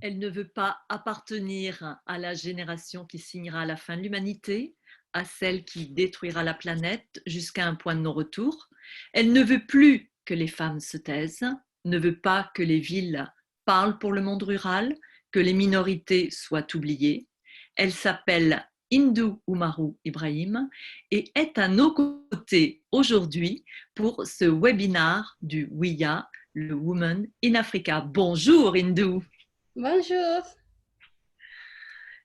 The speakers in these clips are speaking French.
Elle ne veut pas appartenir à la génération qui signera la fin de l'humanité, à celle qui détruira la planète jusqu'à un point de non-retour. Elle ne veut plus que les femmes se taisent, ne veut pas que les villes parlent pour le monde rural, que les minorités soient oubliées. Elle s'appelle Hindou Oumarou Ibrahim et est à nos côtés aujourd'hui pour ce webinaire du WIA, le Women in Africa. Bonjour Hindou. Bonjour.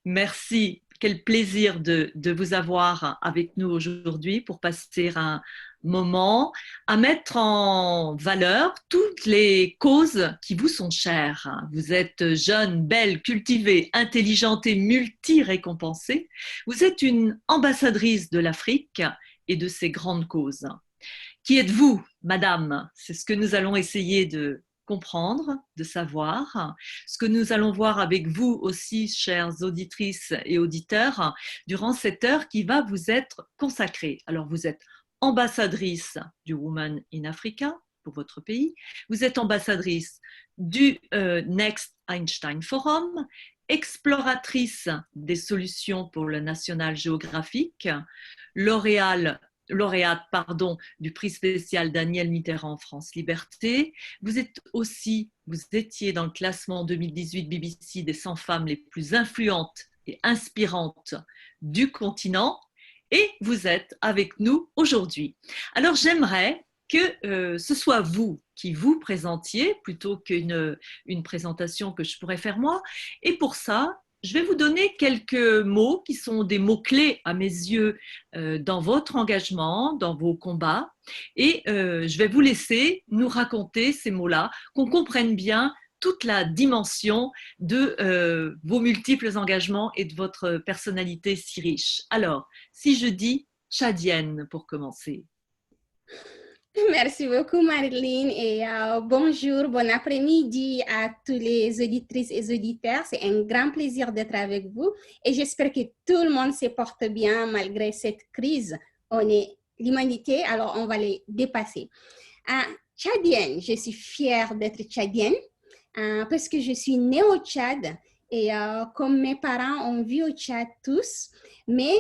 Merci. Quel plaisir de vous avoir avec nous aujourd'hui pour passer un moment à mettre en valeur toutes les causes qui vous sont chères. Vous êtes jeune, belle, cultivée, intelligente et multi-récompensée. Vous êtes une ambassadrice de l'Afrique et de ses grandes causes. Qui êtes-vous, madame? C'est ce que nous allons essayer de comprendre, de savoir, ce que nous allons voir avec vous aussi, chères auditrices et auditeurs, durant cette heure qui va vous être consacrée. Alors, vous êtes ambassadrice du Women in Africa pour votre pays, vous êtes ambassadrice du Next Einstein Forum, exploratrice des solutions pour le National Geographic, lauréate du prix spécial Daniel Mitterrand France Liberté. Vous étiez dans le classement 2018 BBC des 100 femmes les plus influentes et inspirantes du continent et vous êtes avec nous aujourd'hui. Alors j'aimerais que ce soit vous qui vous présentiez plutôt qu'une présentation que je pourrais faire moi. Et pour ça, je vais vous donner quelques mots qui sont des mots-clés à mes yeux dans votre engagement, dans vos combats. Et je vais vous laisser nous raconter ces mots-là, qu'on comprenne bien toute la dimension de vos multiples engagements et de votre personnalité si riche. Alors, si je dis tchadienne pour commencer. Merci beaucoup, Marilyn, et bonjour, bon après-midi à tous les auditrices et auditeurs. C'est un grand plaisir d'être avec vous et j'espère que tout le monde se porte bien malgré cette crise. On est l'humanité, alors on va les dépasser. Tchadienne, je suis fière d'être tchadienne parce que je suis née au Tchad et comme mes parents ont vu au Tchad tous, mais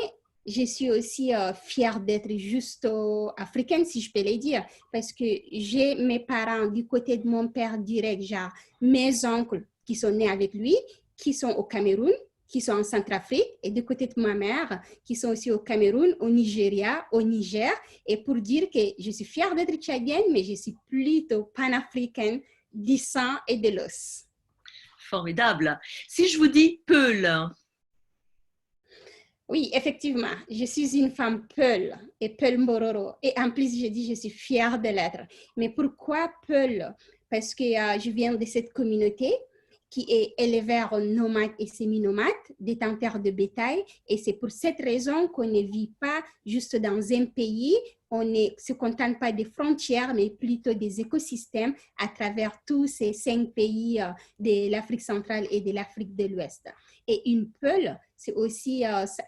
je suis aussi fière d'être juste africaine, si je peux le dire, parce que j'ai mes parents du côté de mon père direct, genre mes oncles qui sont nés avec lui, qui sont au Cameroun, qui sont en Centrafrique, et du côté de ma mère, qui sont aussi au Cameroun, au Nigeria, au Niger. Et pour dire que je suis fière d'être tchadienne, mais je suis plutôt panafricaine du sang et de l'os. Formidable. Si je vous dis Peul. Oui, effectivement, je suis une femme Peul et Peul Mororo. Et en plus, je dis, je suis fière de l'être. Mais pourquoi Peul? Parce que je viens de cette communauté qui est éleveur nomade et semi-nomade, détenteur de bétail. Et c'est pour cette raison qu'on ne vit pas juste dans un pays, on ne se contente pas des frontières, mais plutôt des écosystèmes à travers tous ces 5 pays de l'Afrique centrale et de l'Afrique de l'Ouest. Et une Peul, c'est aussi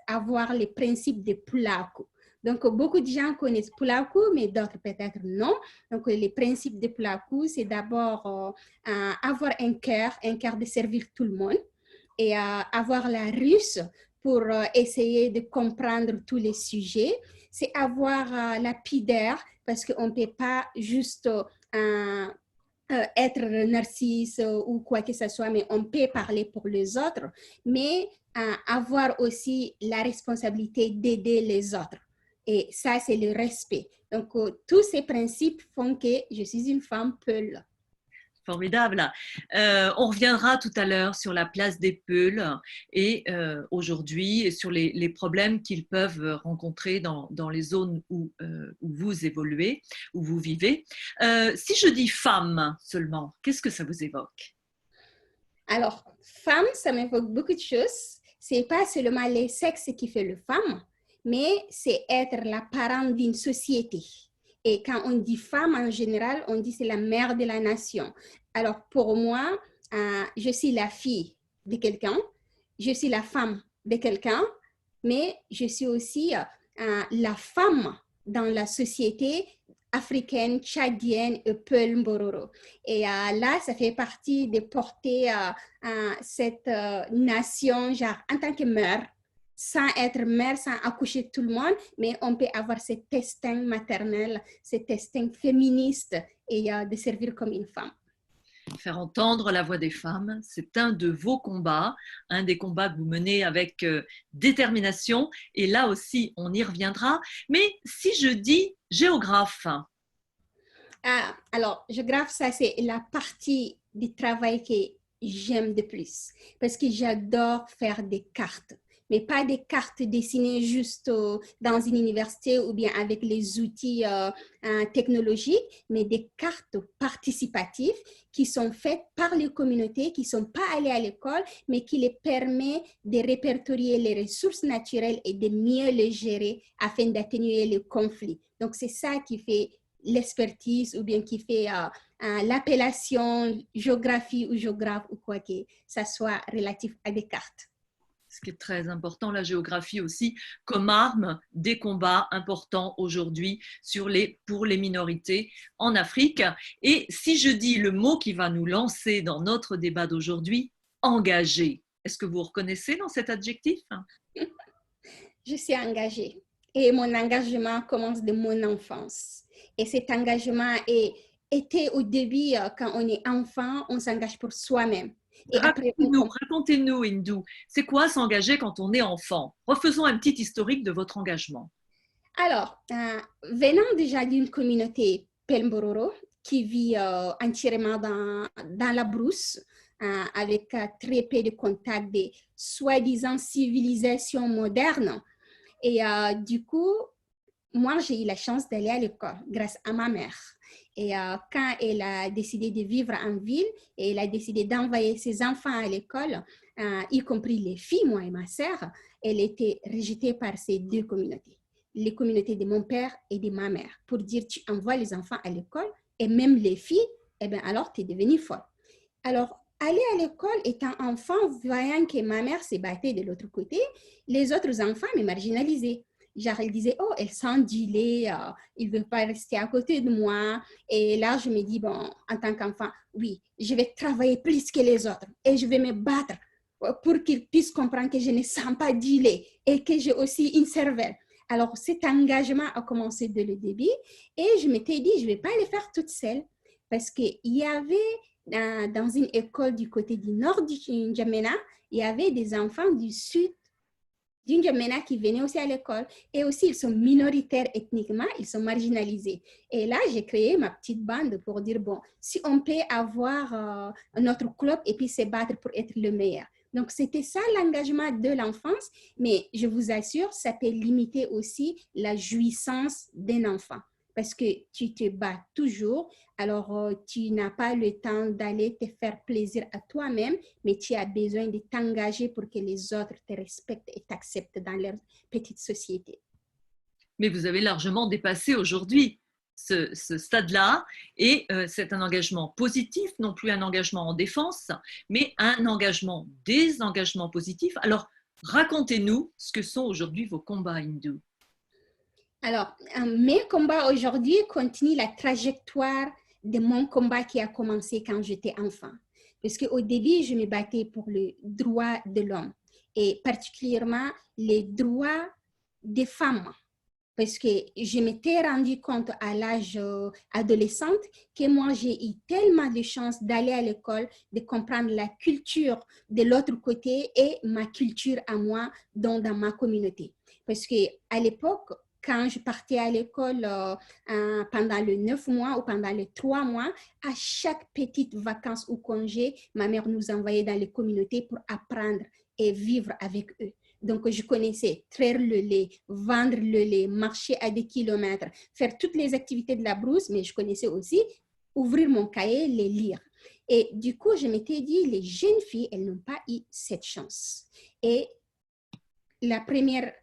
avoir les principes de Pulaku. Donc, beaucoup de gens connaissent Pulaku, mais d'autres peut-être non. Donc, les principes de Pulaku, c'est d'abord avoir un cœur de servir tout le monde et avoir la russe pour essayer de comprendre tous les sujets. C'est avoir la pudeur parce qu'on ne peut pas juste être narcisse ou quoi que ce soit, mais on peut parler pour les autres, mais avoir aussi la responsabilité d'aider les autres. Et ça, c'est le respect. Donc, tous ces principes font que je suis une femme Peul. Formidable. On reviendra tout à l'heure sur la place des Peuls et aujourd'hui sur les problèmes qu'ils peuvent rencontrer dans les zones où vous évoluez, où vous vivez. Si je dis femme seulement, qu'est-ce que ça vous évoque? Alors, femme, ça m'évoque beaucoup de choses. C'est pas seulement le sexe qui fait le femme, mais c'est être la parente d'une société. Et quand on dit femme en général, on dit c'est la mère de la nation. Alors pour moi, je suis la fille de quelqu'un, je suis la femme de quelqu'un, mais je suis aussi la femme dans la société africaine, tchadienne et Peul Mbororo. Et là, ça fait partie de porter cette nation, genre, en tant que mère, sans être mère, sans accoucher tout le monde, mais on peut avoir cet instinct maternel, cet instinct féministe et de servir comme une femme. Faire entendre la voix des femmes, c'est un de vos combats, un des combats que vous menez avec détermination. Et là aussi, on y reviendra. Mais si je dis géographe, alors, géographe, ça c'est la partie du travail que j'aime de plus parce que j'adore faire des cartes, mais pas des cartes dessinées juste dans une université ou bien avec les outils technologiques, mais des cartes participatives qui sont faites par les communautés qui ne sont pas allées à l'école, mais qui les permet de répertorier les ressources naturelles et de mieux les gérer afin d'atténuer les conflits. Donc, c'est ça qui fait l'expertise ou bien qui fait l'appellation géographie ou géographe ou quoi que ça soit relatif à des cartes. Ce qui est très important, la géographie aussi, comme arme des combats importants aujourd'hui pour les minorités en Afrique. Et si je dis le mot qui va nous lancer dans notre débat d'aujourd'hui, engagé, est-ce que vous reconnaissez dans cet adjectif? Je suis engagée et mon engagement commence de mon enfance. Et cet engagement était au début, quand on est enfant, on s'engage pour soi-même. Et après, racontez-nous, Indou, c'est quoi s'engager quand on est enfant? Refaisons un petit historique de votre engagement. Alors, venant déjà d'une communauté Pelmbororo qui vit entièrement dans la brousse, avec très peu de contacts des soi-disant civilisations modernes. Et du coup, moi, j'ai eu la chance d'aller à l'école grâce à ma mère. Et quand elle a décidé de vivre en ville, et elle a décidé d'envoyer ses enfants à l'école, y compris les filles, moi et ma sœur, elle était rejetée par ces deux communautés. Les communautés de mon père et de ma mère, pour dire tu envoies les enfants à l'école, et même les filles, eh bien alors tu es devenue folle. Alors, aller à l'école étant enfant, voyant que ma mère se battait de l'autre côté, les autres enfants me marginalisaient. Genre, ils disaient, oh, elle sent du lait, il ne veut pas rester à côté de moi. Et là, je me dis, bon, en tant qu'enfant, oui, je vais travailler plus que les autres et je vais me battre pour qu'ils puissent comprendre que je ne sens pas du lait et que j'ai aussi une cervelle. Alors, cet engagement a commencé dès le début et je m'étais dit, je ne vais pas le faire toute seule parce qu'il y avait dans une école du côté du nord du N'Djamena, il y avait des enfants du sud du N'Djamena qui venaient aussi à l'école. Et aussi, ils sont minoritaires ethniquement, ils sont marginalisés. Et là, j'ai créé ma petite bande pour dire, bon, si on peut avoir notre club et puis se battre pour être le meilleur. Donc, c'était ça l'engagement de l'enfance, mais je vous assure, ça peut limiter aussi la jouissance d'un enfant parce que tu te bats toujours, alors tu n'as pas le temps d'aller te faire plaisir à toi-même, mais tu as besoin de t'engager pour que les autres te respectent et t'acceptent dans leur petite société. Mais vous avez largement dépassé aujourd'hui ce stade-là et c'est un engagement positif, non plus un engagement en défense, mais un engagement, des engagements positifs. Alors, racontez-nous ce que sont aujourd'hui vos combats hindous. Alors, mes combats aujourd'hui continuent la trajectoire de mon combat qui a commencé quand j'étais enfant. Parce qu'au début, je me battais pour le droit de l'homme et particulièrement les droits des femmes. Parce que je m'étais rendu compte à l'âge adolescente que moi, j'ai eu tellement de chance d'aller à l'école, de comprendre la culture de l'autre côté et ma culture à moi dans ma communauté. Parce qu'à l'époque, quand je partais à l'école pendant les 9 mois ou pendant les 3 mois, à chaque petite vacances ou congé, ma mère nous envoyait dans les communautés pour apprendre et vivre avec eux. Donc, je connaissais traire le lait, vendre le lait, marcher à des kilomètres, faire toutes les activités de la brousse, mais je connaissais aussi ouvrir mon cahier, les lire. Et du coup, je m'étais dit, les jeunes filles, elles n'ont pas eu cette chance. Et la première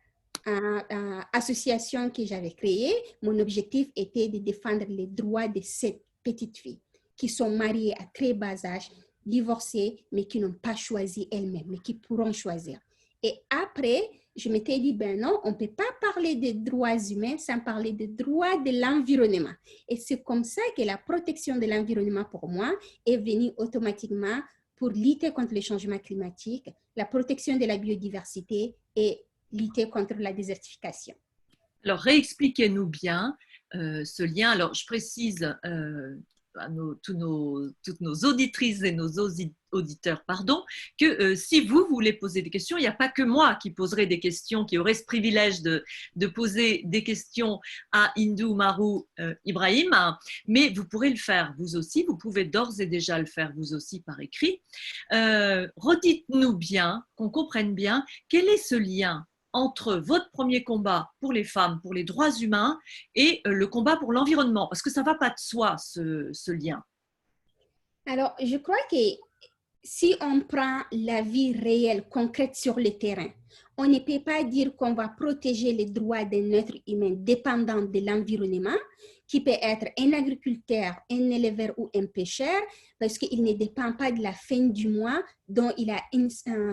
association que j'avais créée, mon objectif était de défendre les droits de ces petites filles qui sont mariées à très bas âge, divorcées, mais qui n'ont pas choisi elles-mêmes, mais qui pourront choisir. Et après, je m'étais dit, ben non, on ne peut pas parler des droits humains sans parler des droits de l'environnement. Et c'est comme ça que la protection de l'environnement, pour moi, est venue automatiquement pour lutter contre le changement climatique, la protection de la biodiversité et lutter contre la désertification. Alors, réexpliquez-nous bien ce lien. Alors, je précise à toutes nos auditrices et nos auditeurs, pardon, que si vous voulez poser des questions, il n'y a pas que moi qui poserai des questions, qui aurai ce privilège de poser des questions à Hindou Marou Ibrahim, mais vous pourrez le faire vous aussi, vous pouvez d'ores et déjà le faire vous aussi par écrit. Redites-nous bien, qu'on comprenne bien, quel est ce lien entre votre premier combat pour les femmes, pour les droits humains et le combat pour l'environnement? Parce que ça ne va pas de soi, ce lien. Alors, je crois que si on prend la vie réelle, concrète sur le terrain, on ne peut pas dire qu'on va protéger les droits d'un être humain dépendant de l'environnement, qui peut être un agriculteur, un éleveur ou un pêcheur, parce qu'il ne dépend pas de la fin du mois dont il a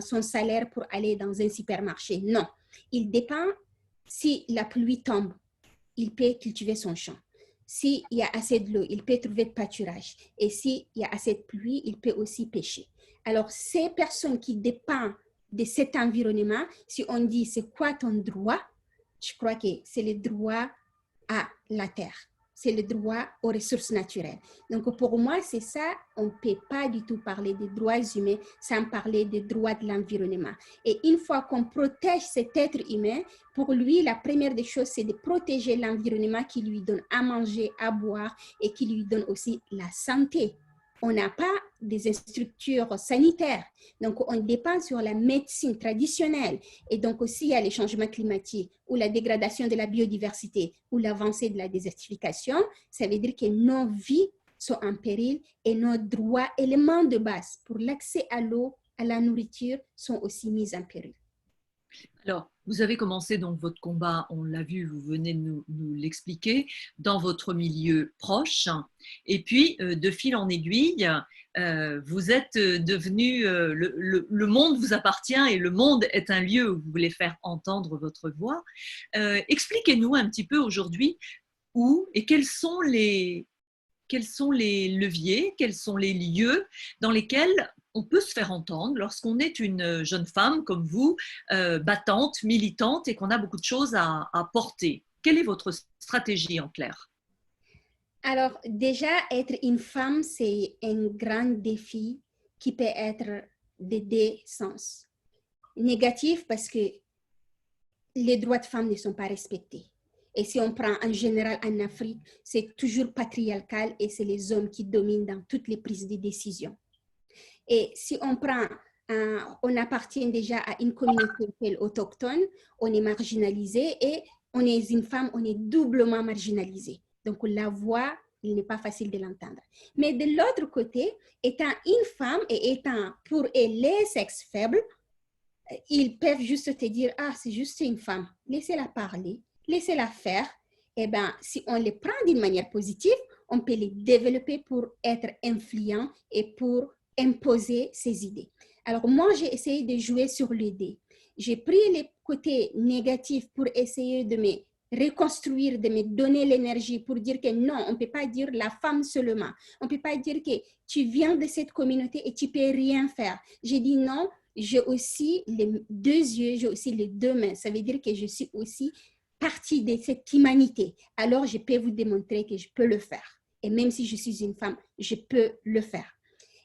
son salaire pour aller dans un supermarché. Non, il dépend si la pluie tombe, il peut cultiver son champ. S'il y a assez de l'eau, il peut trouver de pâturage. Et s'il y a assez de pluie, il peut aussi pêcher. Alors, ces personnes qui dépendent de cet environnement, si on dit c'est quoi ton droit, je crois que c'est le droit à la terre. C'est le droit aux ressources naturelles. Donc, pour moi, c'est ça. On ne peut pas du tout parler des droits humains sans parler des droits de l'environnement. Et une fois qu'on protège cet être humain, pour lui, la première des choses, c'est de protéger l'environnement qui lui donne à manger, à boire et qui lui donne aussi la santé. On n'a pas des structures sanitaires. Donc, on dépend sur la médecine traditionnelle. Et donc aussi, il y a les changements climatiques ou la dégradation de la biodiversité ou l'avancée de la désertification. Ça veut dire que nos vies sont en péril et nos droits, éléments de base pour l'accès à l'eau, à la nourriture, sont aussi mis en péril. Alors, vous avez commencé donc votre combat, on l'a vu, vous venez de nous l'expliquer, dans votre milieu proche. Et puis, de fil en aiguille, vous êtes devenu, le monde vous appartient et le monde est un lieu où vous voulez faire entendre votre voix. Expliquez-nous un petit peu aujourd'hui où et quels sont les leviers, quels sont les lieux dans lesquels on peut se faire entendre lorsqu'on est une jeune femme comme vous, battante, militante et qu'on a beaucoup de choses à porter. Quelle est votre stratégie en clair? Alors, déjà, être une femme, c'est un grand défi qui peut être de deux sens. Négatif parce que les droits de femmes ne sont pas respectés. Et si on prend en général en Afrique, c'est toujours patriarcal et c'est les hommes qui dominent dans toutes les prises de décision. Et si on prend, on appartient déjà à une communauté autochtone, on est marginalisé et on est une femme, on est doublement marginalisé. Donc la voix, il n'est pas facile de l'entendre. Mais de l'autre côté, étant une femme et étant pour les sexes faibles, ils peuvent juste te dire, ah, c'est juste une femme, laissez-la parler, laissez-la faire. Eh bien, si on les prend d'une manière positive, on peut les développer pour être influents et pour imposer ses idées. Alors, moi, j'ai essayé de jouer sur les dés. J'ai pris les côtés négatifs pour essayer de me reconstruire, de me donner l'énergie pour dire que non, on ne peut pas dire la femme seulement. On ne peut pas dire que tu viens de cette communauté et tu ne peux rien faire. J'ai dit non, j'ai aussi les deux yeux, j'ai aussi les deux mains. Ça veut dire que je suis aussi partie de cette humanité. Alors, je peux vous démontrer que je peux le faire. Et même si je suis une femme, je peux le faire.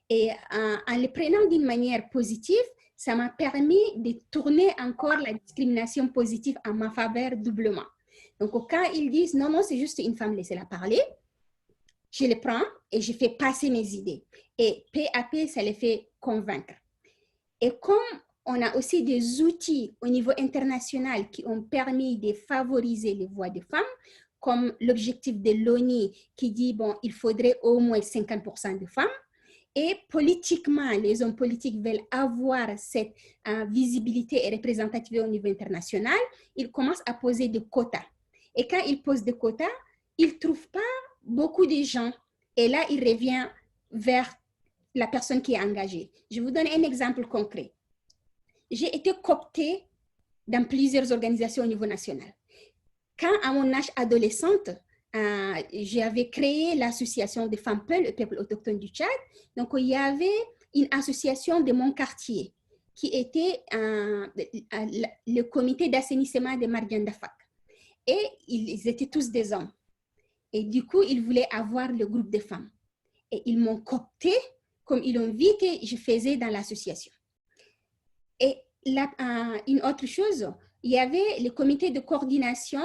Et en le prenant d'une manière positive, ça m'a permis de tourner encore la discrimination positive en ma faveur doublement. Donc, quand ils disent non, non, c'est juste une femme, laissez-la parler, je le prends et je fais passer mes idées. Et peu à peu, ça les fait convaincre. Et comme on a aussi des outils au niveau international qui ont permis de favoriser les voix des femmes, comme l'objectif de l'ONU qui dit, bon, il faudrait au moins 50% de femmes. Et politiquement, les hommes politiques veulent avoir cette visibilité et représentativité au niveau international. Ils commencent à poser des quotas. Et quand ils posent des quotas, ils ne trouvent pas beaucoup de gens. Et là, ils reviennent vers la personne qui est engagée. Je vous donne un exemple concret. J'ai été cooptée dans plusieurs organisations au niveau national. Quand à mon âge adolescente, j'avais créé l'association des femmes Peul, le peuple autochtone du Tchad. Donc, il y avait une association de mon quartier qui était le comité d'assainissement de Mardiandafak. Et ils étaient tous des hommes. Et du coup, ils voulaient avoir le groupe de femmes. Et ils m'ont coopté comme ils ont vu que je faisais dans l'association. Et une autre chose, il y avait le comité de coordination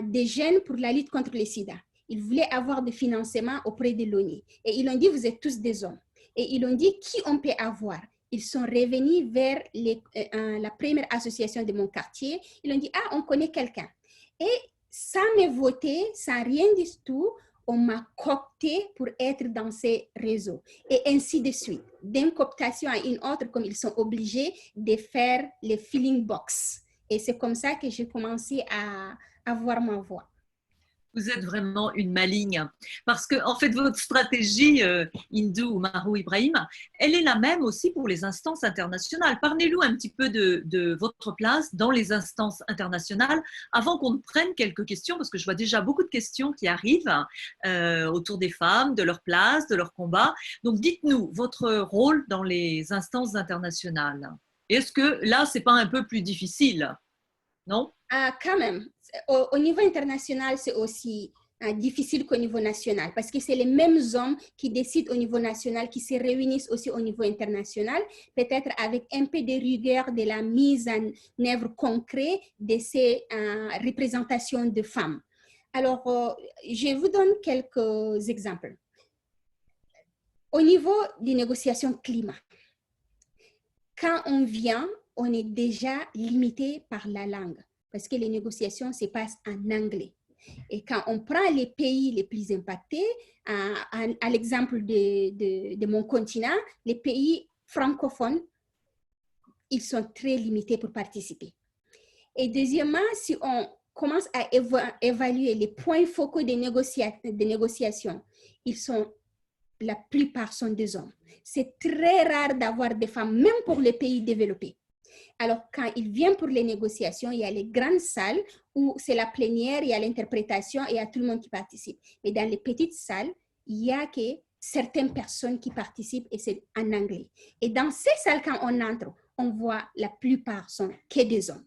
des jeunes pour la lutte contre le sida. Ils voulaient avoir des financements auprès de l'ONU. Et ils ont dit, vous êtes tous des hommes. Et ils ont dit, qui on peut avoir? Ils sont revenus vers la première association de mon quartier. Ils ont dit, ah, on connaît quelqu'un. Et sans me voter, sans rien du tout, on m'a coopté pour être dans ces réseaux. Et ainsi de suite. D'une cooptation à une autre, comme ils sont obligés de faire les filling box. Et c'est comme ça que j'ai commencé à avoir ma voix. Vous êtes vraiment une maligne parce que en fait votre stratégie Hindou Marou Ibrahim, elle est la même aussi pour les instances internationales. Parlez-nous un petit peu de votre place dans les instances internationales avant qu'on prenne quelques questions parce que je vois déjà beaucoup de questions qui arrivent autour des femmes, de leur place, de leur combat. Donc dites-nous votre rôle dans les instances internationales. Est-ce que là c'est pas un peu plus difficile? Non? Quand même, au niveau international, c'est aussi difficile qu'au niveau national parce que c'est les mêmes hommes qui décident au niveau national, qui se réunissent aussi au niveau international, peut-être avec un peu de rigueur de la mise en œuvre concrète de ces représentations de femmes. Alors, je vous donne quelques exemples. Au niveau des négociations climat, quand on vient, on est déjà limité par la langue parce que les négociations se passent en anglais. Et quand on prend les pays les plus impactés, à l'exemple de mon continent, les pays francophones, ils sont très limités pour participer. Et deuxièmement, si on commence à évaluer les points focaux des négociations, la plupart sont des hommes. C'est très rare d'avoir des femmes, même pour les pays développés. Alors, quand il vient pour les négociations, il y a les grandes salles où c'est la plénière, il y a l'interprétation et il y a tout le monde qui participe. Mais dans les petites salles, il y a que certaines personnes qui participent et c'est en anglais. Et dans ces salles, quand on entre, on voit la plupart sont que des hommes.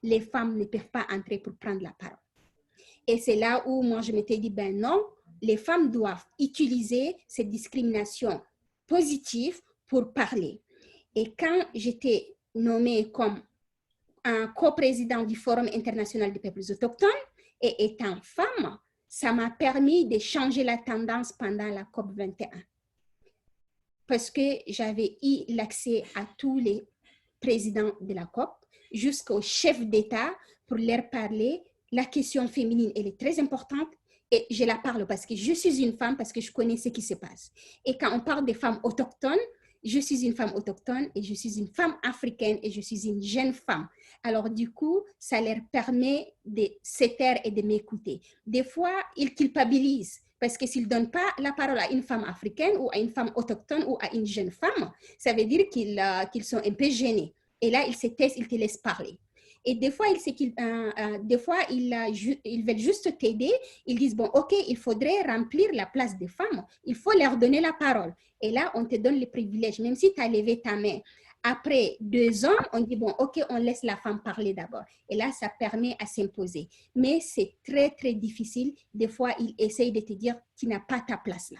Les femmes ne peuvent pas entrer pour prendre la parole. Et c'est là où moi, je m'étais dit, ben non, les femmes doivent utiliser cette discrimination positive pour parler. Et quand j'étais nommée comme un coprésident du Forum international des peuples autochtones et étant femme, ça m'a permis de changer la tendance pendant la COP 21. Parce que j'avais eu l'accès à tous les présidents de la COP, jusqu'aux chefs d'État pour leur parler. La question féminine, elle est très importante et je la parle parce que je suis une femme, parce que je connais ce qui se passe. Et quand on parle des femmes autochtones, je suis une femme autochtone et je suis une femme africaine et je suis une jeune femme. Alors du coup, ça leur permet de se taire et de m'écouter. Des fois, ils culpabilisent parce que s'ils ne donnent pas la parole à une femme africaine ou à une femme autochtone ou à une jeune femme, ça veut dire qu'ils sont un peu gênés. Et là, ils se taisent, ils te laissent parler. Et des fois, ils veulent juste t'aider. Ils disent, bon, OK, il faudrait remplir la place des femmes. Il faut leur donner la parole. Et là, on te donne les privilèges, même si tu as levé ta main. Après 2 ans, on dit, bon, OK, on laisse la femme parler d'abord. Et là, ça permet à s'imposer. Mais c'est très, très difficile. Des fois, ils essayent de te dire, tu n'as pas ta place là.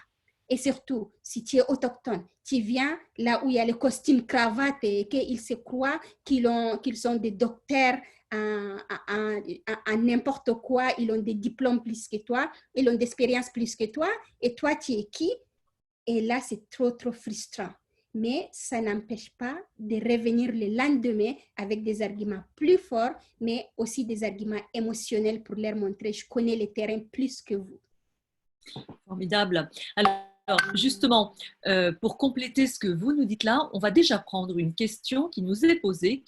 Et surtout, si tu es autochtone, tu viens là où il y a les costumes cravates et qu'ils se croient qu'ils sont des docteurs en n'importe quoi, ils ont des diplômes plus que toi, ils ont d'expérience plus que toi, et toi, tu es qui? Et là, c'est trop, trop frustrant. Mais ça n'empêche pas de revenir le lendemain avec des arguments plus forts, mais aussi des arguments émotionnels pour leur montrer, je connais le terrain plus que vous. Formidable. Alors, justement, pour compléter ce que vous nous dites là, on va déjà prendre une question qui vous est posée,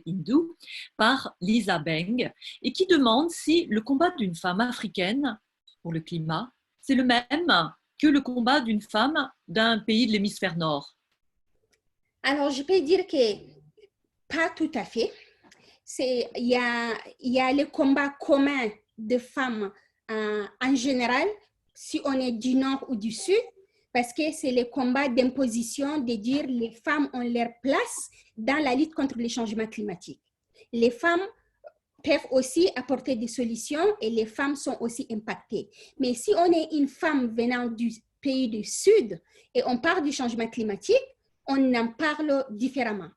Hindou, par Lisa Beng, et qui demande si le combat d'une femme africaine pour le climat, c'est le même que le combat d'une femme d'un pays de l'hémisphère nord. Alors, je peux dire que pas tout à fait. il y a les combats communs de femmes en général, si on est du nord ou du sud, parce que c'est les combats d'imposition de dire les femmes ont leur place dans la lutte contre les changements climatiques. Les femmes peuvent aussi apporter des solutions et les femmes sont aussi impactées. Mais si on est une femme venant du pays du Sud et on parle du changement climatique, on en parle différemment.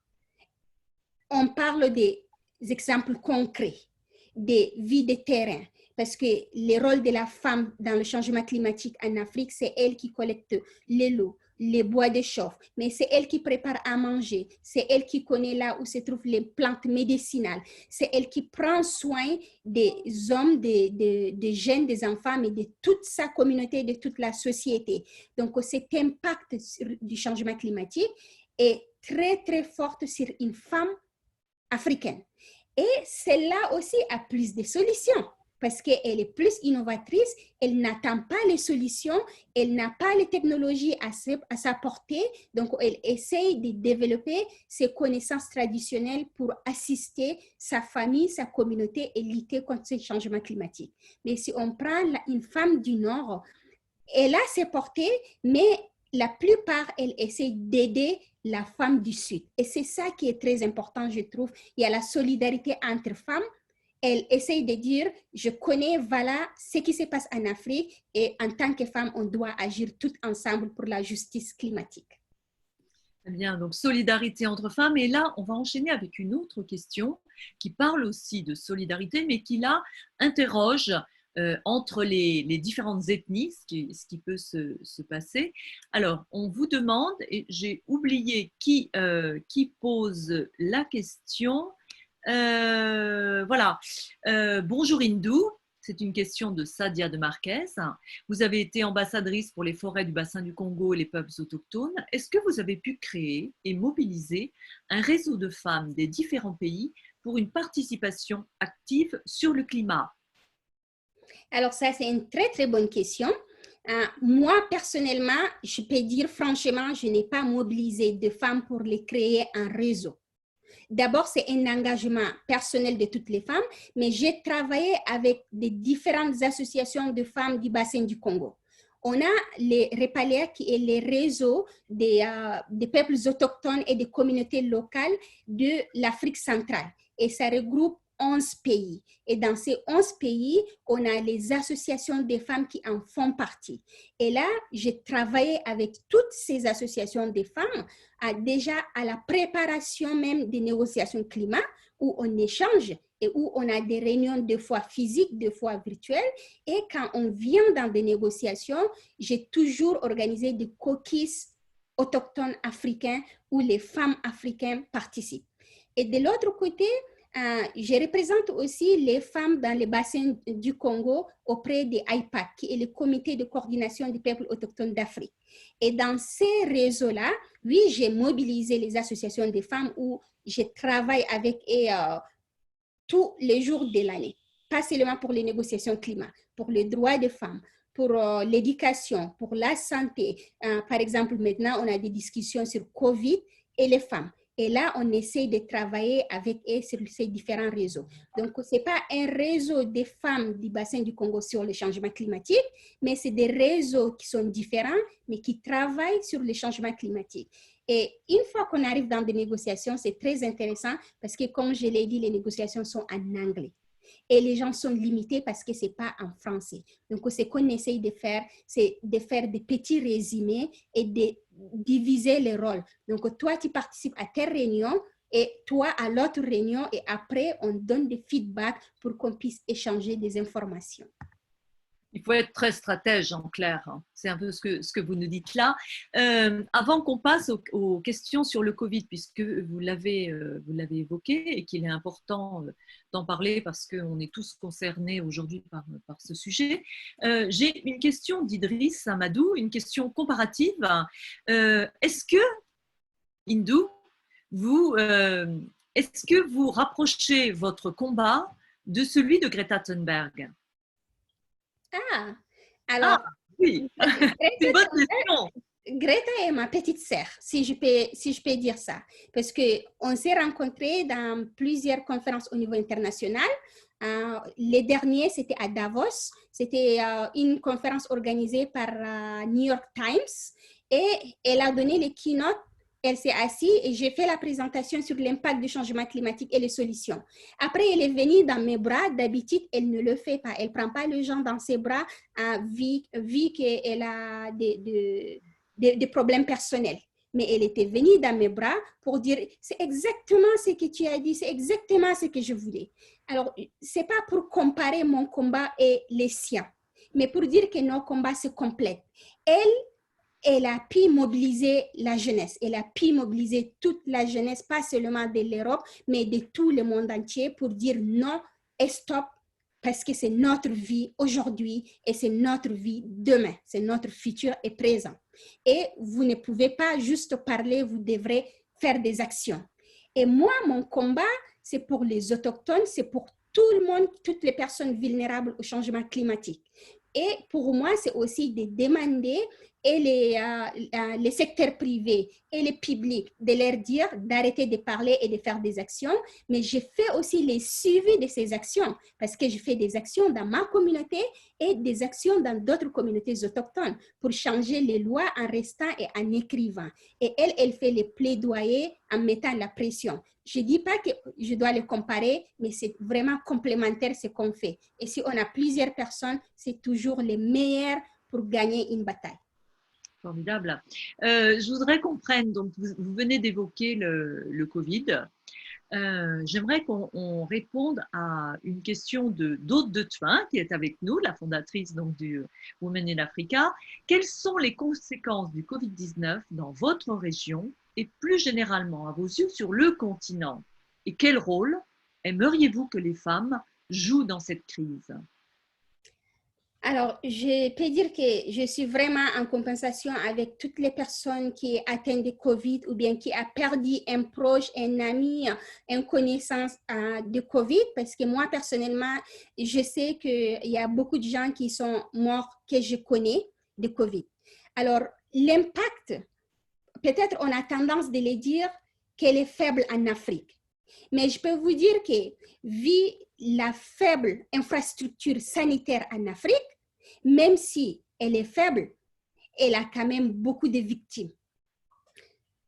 On parle des exemples concrets, des vies de terrain, parce que le rôle de la femme dans le changement climatique en Afrique, c'est elle qui collecte les lots, les bois de chauffe, mais c'est elle qui prépare à manger, c'est elle qui connaît là où se trouvent les plantes médicinales, c'est elle qui prend soin des hommes, des jeunes, des enfants, mais de toute sa communauté, de toute la société. Donc cet impact du changement climatique est très, très fort sur une femme africaine. Et celle-là aussi a plus de solutions parce qu'elle est plus innovatrice, elle n'attend pas les solutions, elle n'a pas les technologies à sa portée, donc elle essaye de développer ses connaissances traditionnelles pour assister sa famille, sa communauté et lutter contre ce changement climatique. Mais si on prend une femme du Nord, elle a ses portées, mais la plupart, elle essaie d'aider la femme du Sud. Et c'est ça qui est très important, je trouve. Il y a la solidarité entre femmes. Elle essaye de dire, je connais, voilà ce qui se passe en Afrique et en tant que femme, on doit agir toutes ensemble pour la justice climatique. Très bien, donc solidarité entre femmes. Et là, on va enchaîner avec une autre question qui parle aussi de solidarité, mais qui là interroge entre les différentes ethnies, ce qui peut se passer. Alors, on vous demande, et j'ai oublié qui pose la question. Voilà. Bonjour Hindou, c'est une question de Sadia de Marquez. Vous avez été ambassadrice pour les forêts du bassin du Congo et les peuples autochtones. Est-ce que vous avez pu créer et mobiliser un réseau de femmes des différents pays pour une participation active sur le climat? Alors ça, c'est une très, très bonne question. Moi, personnellement, je peux dire franchement, je n'ai pas mobilisé de femmes pour les créer un réseau. D'abord, c'est un engagement personnel de toutes les femmes, mais j'ai travaillé avec des différentes associations de femmes du bassin du Congo. On a les REPALEA, qui est le réseau des peuples autochtones et des communautés locales de l'Afrique centrale. Et ça regroupe 11 pays. Et dans ces 11 pays, on a les associations des femmes qui en font partie. Et là, j'ai travaillé avec toutes ces associations des femmes déjà à la préparation même des négociations climat, où on échange et où on a des réunions deux fois physiques, deux fois virtuelles. Et quand on vient dans des négociations, j'ai toujours organisé des caucus autochtones africains où les femmes africaines participent. Et de l'autre côté, je représente aussi les femmes dans les bassins du Congo auprès des IPAC, qui est le comité de coordination des peuples autochtones d'Afrique. Et dans ces réseaux-là, oui, j'ai mobilisé les associations des femmes où je travaille avec eux tous les jours de l'année, pas seulement pour les négociations climat, pour les droits des femmes, pour l'éducation, pour la santé. Par exemple, maintenant, on a des discussions sur COVID et les femmes. Et là, on essaie de travailler avec eux sur ces différents réseaux. Donc, ce n'est pas un réseau des femmes du bassin du Congo sur le changement climatique, mais c'est des réseaux qui sont différents, mais qui travaillent sur le changement climatique. Et une fois qu'on arrive dans des négociations, c'est très intéressant parce que, comme je l'ai dit, les négociations sont en anglais. Et les gens sont limités parce que ce n'est pas en français. Donc, ce qu'on essaye de faire, c'est de faire des petits résumés et de diviser les rôles. Donc, toi, tu participes à telle réunion et toi à l'autre réunion et après, on donne des feedbacks pour qu'on puisse échanger des informations. Il faut être très stratège en clair, c'est un peu ce que vous nous dites là. Avant qu'on passe aux questions sur le Covid, puisque vous l'avez évoqué et qu'il est important d'en parler parce qu'on est tous concernés aujourd'hui par ce sujet, j'ai une question d'Idriss Amadou, une question comparative. Est-ce que, Hindou, est-ce que vous rapprochez votre combat de celui de Greta Thunberg? Alors, oui, c'est une bonne question. Greta et ma petite sœur, si je peux dire ça. Parce qu'on s'est rencontrés dans plusieurs conférences au niveau international. Les derniers, c'était à Davos. C'était une conférence organisée par New York Times. Et elle a donné les keynotes. Elle s'est assise et j'ai fait la présentation sur l'impact du changement climatique et les solutions. Après, elle est venue dans mes bras. D'habitude, elle ne le fait pas. Elle ne prend pas les gens dans ses bras vu qu'elle a des problèmes personnels. Mais elle était venue dans mes bras pour dire, c'est exactement ce que tu as dit, c'est exactement ce que je voulais. Alors, ce n'est pas pour comparer mon combat et les siens, mais pour dire que nos combats se complètent. Elle a pu mobiliser la jeunesse, elle a pu mobiliser toute la jeunesse, pas seulement de l'Europe, mais de tout le monde entier pour dire non et stop, parce que c'est notre vie aujourd'hui et c'est notre vie demain, c'est notre futur et présent. Et vous ne pouvez pas juste parler, vous devrez faire des actions. Et moi, mon combat, c'est pour les autochtones, c'est pour tout le monde, toutes les personnes vulnérables au changement climatique. Et pour moi, c'est aussi de demander et les secteurs privés et les publics de leur dire d'arrêter de parler et de faire des actions. Mais je fais aussi les suivis de ces actions parce que je fais des actions dans ma communauté et des actions dans d'autres communautés autochtones pour changer les lois en restant et en écrivant. Et elle fait les plaidoyers en mettant la pression. Je ne dis pas que je dois les comparer, mais c'est vraiment complémentaire ce qu'on fait. Et si on a plusieurs personnes, c'est toujours les meilleurs pour gagner une bataille. Formidable. Je voudrais qu'on prenne, donc vous venez d'évoquer le Covid. J'aimerais qu'on réponde à une question d'Aude de Thuin, qui est avec nous, la fondatrice donc, du Women in Africa. Quelles sont les conséquences du Covid-19 dans votre région et plus généralement, à vos yeux, sur le continent? Et quel rôle aimeriez-vous que les femmes jouent dans cette crise? Alors, je peux dire que je suis vraiment en compensation avec toutes les personnes qui atteignent de COVID ou bien qui a perdu un proche, un ami, une connaissance de COVID parce que moi, personnellement, je sais qu'il y a beaucoup de gens qui sont morts que je connais de COVID. Alors, l'impact, peut-être on a tendance de les dire qu'elle est faible en Afrique. Mais je peux vous dire que, vu la faible infrastructure sanitaire en Afrique, même si elle est faible, elle a quand même beaucoup de victimes.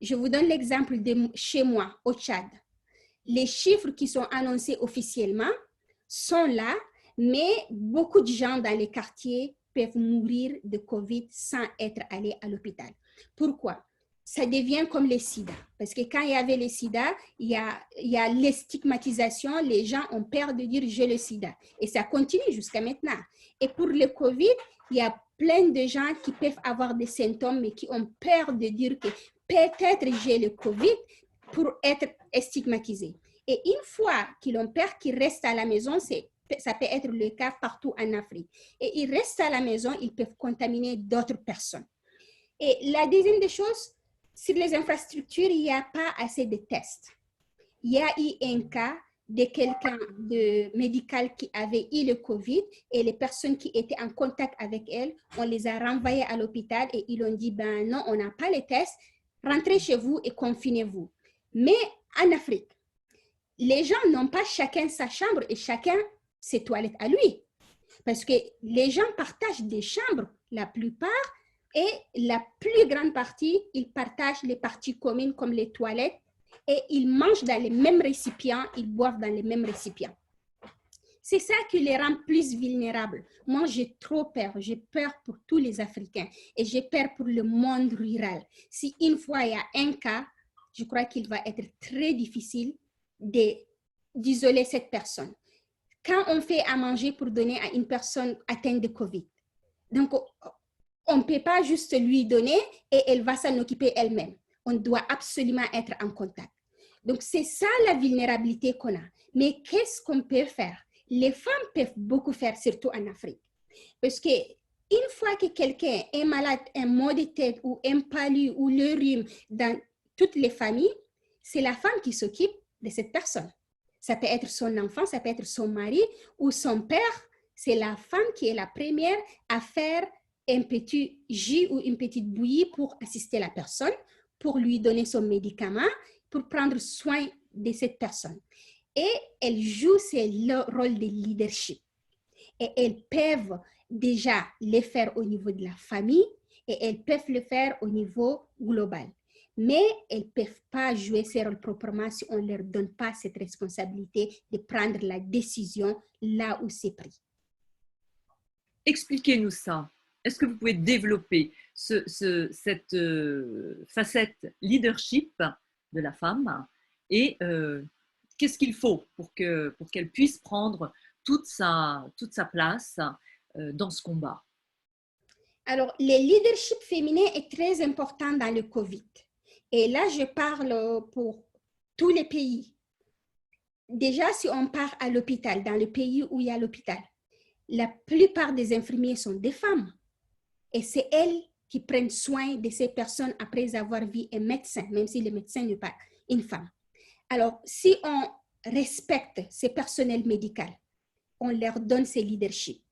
Je vous donne l'exemple de chez moi, au Tchad. Les chiffres qui sont annoncés officiellement sont là, mais beaucoup de gens dans les quartiers peuvent mourir de COVID sans être allés à l'hôpital. Pourquoi? Ça devient comme le sida. Parce que quand il y avait le sida, il y a les stigmatisations, les gens ont peur de dire j'ai le sida. Et ça continue jusqu'à maintenant. Et pour le COVID, il y a plein de gens qui peuvent avoir des symptômes, mais qui ont peur de dire que peut-être j'ai le COVID pour être stigmatisés. Et une fois qu'ils ont peur qu'ils restent à la maison, ça peut être le cas partout en Afrique. Et ils restent à la maison, ils peuvent contaminer d'autres personnes. Et la deuxième des choses, sur les infrastructures, il n'y a pas assez de tests. Il y a eu un cas de quelqu'un de médical qui avait eu le COVID et les personnes qui étaient en contact avec elle, on les a renvoyées à l'hôpital et ils ont dit, ben non, on n'a pas les tests, rentrez chez vous et confinez-vous. Mais en Afrique, les gens n'ont pas chacun sa chambre et chacun ses toilettes à lui. Parce que les gens partagent des chambres, la plupart, et la plus grande partie, ils partagent les parties communes comme les toilettes et ils mangent dans les mêmes récipients, ils boivent dans les mêmes récipients. C'est ça qui les rend plus vulnérables. Moi, j'ai trop peur. J'ai peur pour tous les Africains et j'ai peur pour le monde rural. Si une fois il y a un cas, je crois qu'il va être très difficile d'isoler cette personne. Quand on fait à manger pour donner à une personne atteinte de COVID, donc on ne peut pas juste lui donner et elle va s'en occuper elle-même. On doit absolument être en contact. Donc, c'est ça la vulnérabilité qu'on a. Mais qu'est-ce qu'on peut faire? Les femmes peuvent beaucoup faire, surtout en Afrique. Parce qu'une fois que quelqu'un est malade, un maux de tête ou un palu ou le rhume dans toutes les familles, c'est la femme qui s'occupe de cette personne. Ça peut être son enfant, ça peut être son mari ou son père. C'est la femme qui est la première à faire un petit jus ou une petite bouillie pour assister la personne, pour lui donner son médicament, pour prendre soin de cette personne. Et elles jouent leur rôle de leadership. Et elles peuvent déjà le faire au niveau de la famille et elles peuvent le faire au niveau global. Mais elles ne peuvent pas jouer ce rôle proprement si on ne leur donne pas cette responsabilité de prendre la décision là où c'est pris. Expliquez-nous ça. Est-ce que vous pouvez développer cette facette leadership de la femme et qu'est-ce qu'il faut pour qu'elle puisse prendre toute sa place dans ce combat? Alors, le leadership féminin est très important dans le COVID. Et là, je parle pour tous les pays. Déjà, si on part à l'hôpital, dans le pays où il y a l'hôpital, la plupart des infirmiers sont des femmes. Et c'est elles qui prennent soin de ces personnes après avoir vu un médecin, même si le médecin n'est pas une femme. Alors, si on respecte ces personnels médicaux, on leur donne ces leaderships.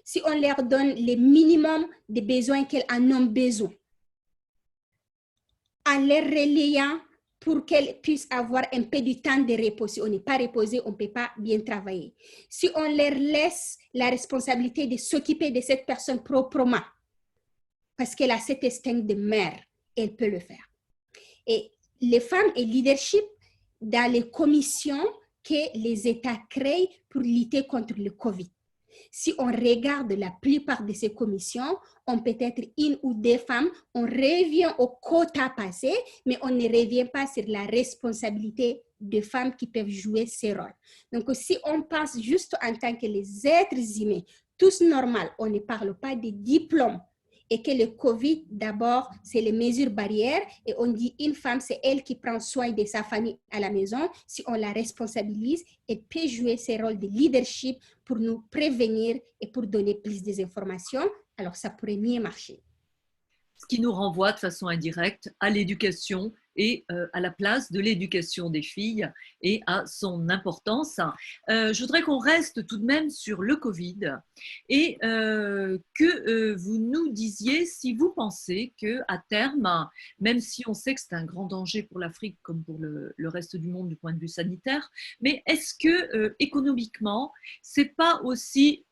Si on leur donne le minimum des besoins qu'elles en ont besoin, en les relayant pour qu'elles puissent avoir un peu du temps de repos. Si on n'est pas reposé, on ne peut pas bien travailler. Si on leur laisse la responsabilité de s'occuper de cette personne proprement, parce qu'elle a cet instinct de mère, elle peut le faire. Et les femmes et leadership dans les commissions que les États créent pour lutter contre le COVID. Si on regarde la plupart de ces commissions, on peut être une ou deux femmes, on revient au quota passé, mais on ne revient pas sur la responsabilité de femmes qui peuvent jouer ces rôles. Donc, si on pense juste en tant que les êtres humains, tous normaux, on ne parle pas de diplôme, et que le COVID, d'abord, c'est les mesures barrières, et on dit une femme, c'est elle qui prend soin de sa famille à la maison. Si on la responsabilise, elle peut jouer ce rôle de leadership pour nous prévenir et pour donner plus d'informations, alors ça pourrait mieux marcher. Ce qui nous renvoie de façon indirecte à l'éducation et à la place de l'éducation des filles et à son importance. Je voudrais qu'on reste tout de même sur le Covid et que vous nous disiez si vous pensez qu'à terme, même si on sait que c'est un grand danger pour l'Afrique comme pour le reste du monde du point de vue sanitaire, mais est-ce que économiquement, c'est pas aussi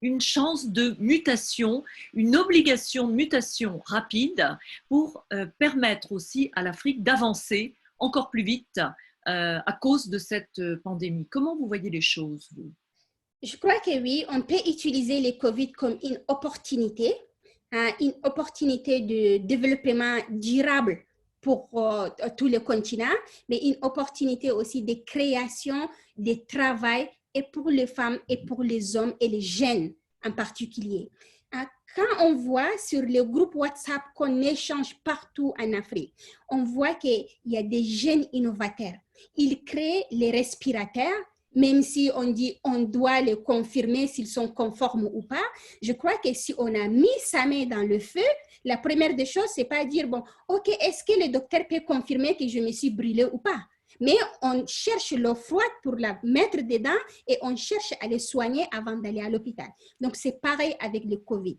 une chance de mutation, une obligation de mutation rapide pour permettre aussi à l'Afrique d'avancer encore plus vite à cause de cette pandémie. Comment vous voyez les choses, vous? Je crois que oui, on peut utiliser le COVID comme une opportunité de développement durable pour tout le continent, mais une opportunité aussi de création de travail et pour les femmes et pour les hommes et les jeunes en particulier. Quand on voit sur le groupe WhatsApp qu'on échange partout en Afrique, on voit qu'il y a des jeunes innovateurs. Ils créent les respirateurs, même si on dit on doit les confirmer s'ils sont conformes ou pas. Je crois que si on a mis sa main dans le feu, la première des choses, c'est pas dire, bon, ok, est-ce que le docteur peut confirmer que je me suis brûlée ou pas? Mais on cherche l'eau froide pour la mettre dedans et on cherche à les soigner avant d'aller à l'hôpital. Donc, c'est pareil avec le COVID.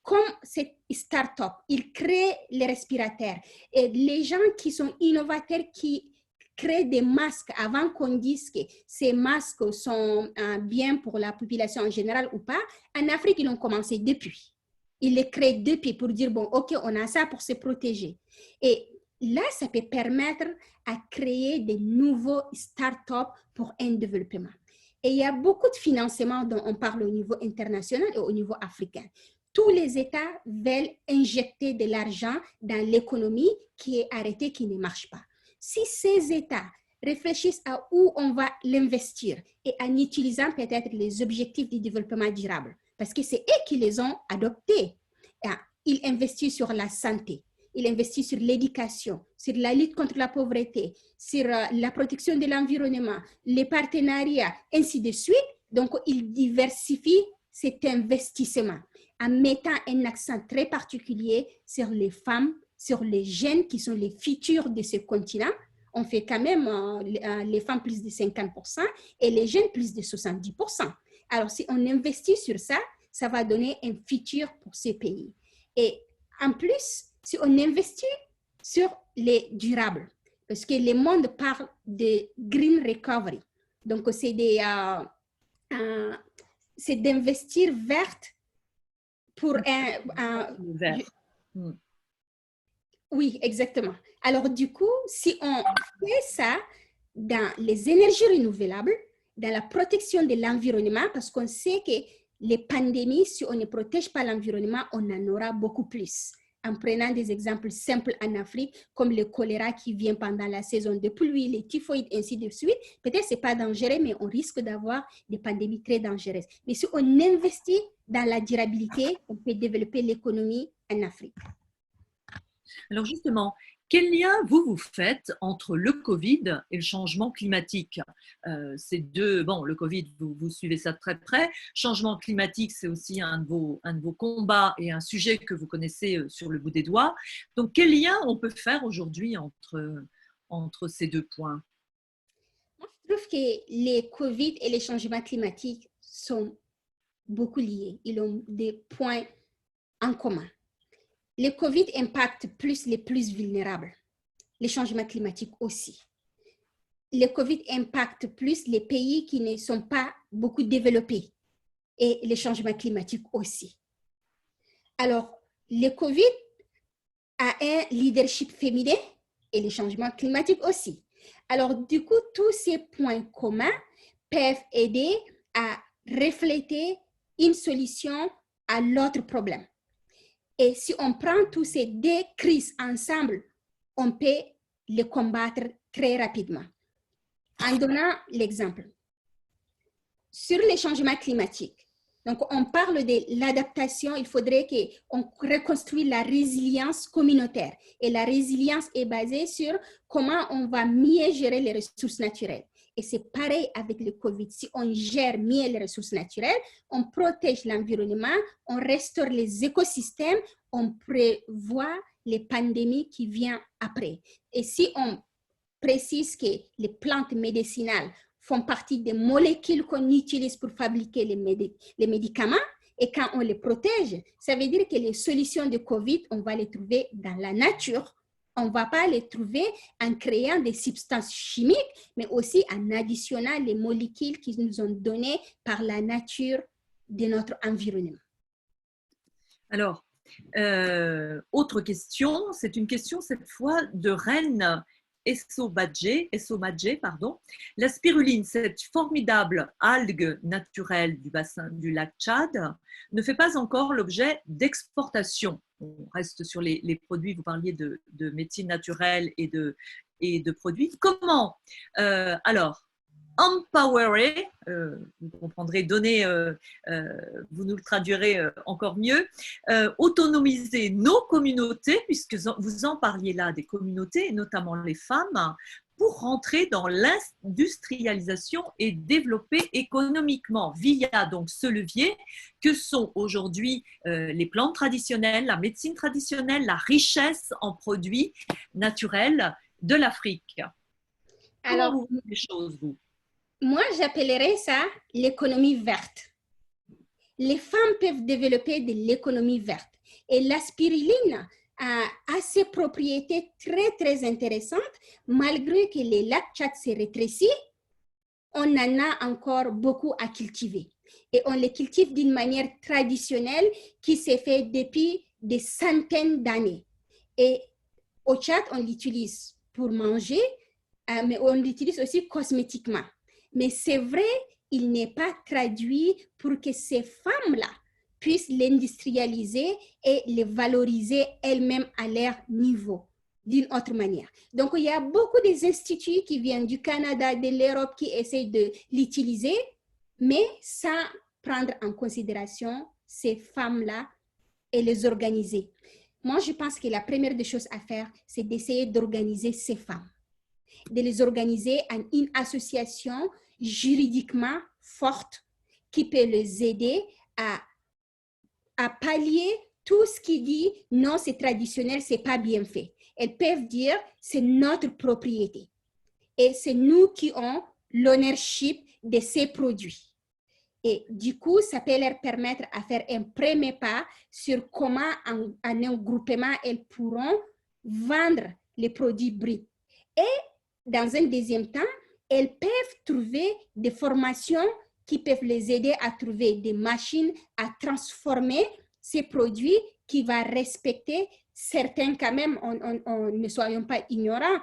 Comme cette start-up, ils créent les respirateurs. Et les gens qui sont innovateurs, qui créent des masques avant qu'on dise que ces masques sont bien pour la population en général ou pas, en Afrique, ils ont commencé depuis. Ils les créent depuis pour dire, bon, ok, on a ça pour se protéger. Et là, ça peut permettre à créer de nouveaux start-up pour un développement. Et il y a beaucoup de financements dont on parle au niveau international et au niveau africain. Tous les États veulent injecter de l'argent dans l'économie qui est arrêtée, qui ne marche pas. Si ces États réfléchissent à où on va l'investir et en utilisant peut-être les objectifs du développement durable, parce que c'est eux qui les ont adoptés, ils investissent sur la santé, ils investissent sur l'éducation, sur la lutte contre la pauvreté, sur la protection de l'environnement, les partenariats, ainsi de suite. Donc, ils diversifient cet investissement en mettant un accent très particulier sur les femmes, sur les jeunes qui sont les futurs de ce continent. On fait quand même les femmes plus de 50% et les jeunes plus de 70%. Alors, si on investit sur ça, ça va donner un futur pour ces pays. Et en plus, si on investit sur les durables, parce que le monde parle de green recovery, donc c'est d'investir verte pour Vert. Oui, exactement. Alors, du coup, si on fait ça dans les énergies renouvelables, dans la protection de l'environnement, parce qu'on sait que les pandémies, si on ne protège pas l'environnement, on en aura beaucoup plus. En prenant des exemples simples en Afrique, comme le choléra qui vient pendant la saison de pluie, les typhoïdes, ainsi de suite, peut-être ce n'est pas dangereux, mais on risque d'avoir des pandémies très dangereuses. Mais si on investit dans la durabilité, on peut développer l'économie en Afrique. Alors justement, quel lien vous faites entre le Covid et le changement climatique? Ces deux, bon, le Covid, vous suivez ça de très près. Changement climatique, c'est aussi un de vos combats et un sujet que vous connaissez sur le bout des doigts. Donc, quel lien on peut faire aujourd'hui entre ces deux points? Moi, je trouve que les Covid et les changements climatiques sont beaucoup liés. Ils ont des points en commun. Le Covid impacte plus les plus vulnérables. Les changements climatiques aussi. Le Covid impacte plus les pays qui ne sont pas beaucoup développés et les changements climatiques aussi. Alors, le Covid a un leadership féminin et les changements climatiques aussi. Alors, du coup, tous ces points communs peuvent aider à refléter une solution à l'autre problème. Et si on prend tous ces deux crises ensemble, on peut les combattre très rapidement. En donnant l'exemple, sur les changements climatiques, donc on parle de l'adaptation, il faudrait qu'on reconstruise la résilience communautaire. Et la résilience est basée sur comment on va mieux gérer les ressources naturelles. Et c'est pareil avec le Covid. Si on gère mieux les ressources naturelles, on protège l'environnement, on restaure les écosystèmes, on prévoit les pandémies qui viennent après. Et si on précise que les plantes médicinales font partie des molécules qu'on utilise pour fabriquer les médicaments, et quand on les protège, ça veut dire que les solutions de Covid, on va les trouver dans la nature. On ne va pas les trouver en créant des substances chimiques, mais aussi en additionnant les molécules qui nous sont données par la nature de notre environnement. Alors, autre question, c'est une question cette fois de Reine Essomadjé, pardon. La spiruline, cette formidable algue naturelle du bassin du lac Tchad, ne fait pas encore l'objet d'exportation. On reste sur les produits, vous parliez de médecine naturelle et de produits. Comment alors, empowerer, vous comprendrez, donner, vous nous le traduirez encore mieux, autonomiser nos communautés, puisque vous en parliez là des communautés, et notamment les femmes, pour rentrer dans l'industrialisation et développer économiquement via donc ce levier que sont aujourd'hui les plantes traditionnelles, la médecine traditionnelle, la richesse en produits naturels de l'Afrique. Alors, comment vous voyez les choses, vous? Moi, j'appellerais ça l'économie verte. Les femmes peuvent développer de l'économie verte. Et la spiruline a ses propriétés très, très intéressantes. Malgré que les lacs Tchad se rétrécissent, on en a encore beaucoup à cultiver. Et on les cultive d'une manière traditionnelle qui s'est fait depuis des centaines d'années. Et au Tchad, on l'utilise pour manger, mais on l'utilise aussi cosmétiquement. Mais c'est vrai, il n'est pas traduit pour que ces femmes-là puissent l'industrialiser et les valoriser elles-mêmes à leur niveau, d'une autre manière. Donc, il y a beaucoup d'instituts qui viennent du Canada, de l'Europe, qui essayent de l'utiliser, mais sans prendre en considération ces femmes-là et les organiser. Moi, je pense que la première des choses à faire, c'est d'essayer d'organiser ces femmes, de les organiser en une association juridiquement forte qui peut les aider à pallier tout ce qui dit non, c'est traditionnel, c'est pas bien fait. Elles peuvent dire c'est notre propriété et c'est nous qui avons l'ownership de ces produits. Et du coup, ça peut leur permettre à faire un premier pas sur comment, en un groupement, elles pourront vendre les produits bruts. Et dans un deuxième temps, elles peuvent trouver des formations qui peuvent les aider à trouver des machines à transformer ces produits qui vont respecter certains, quand même, ne soyons pas ignorants,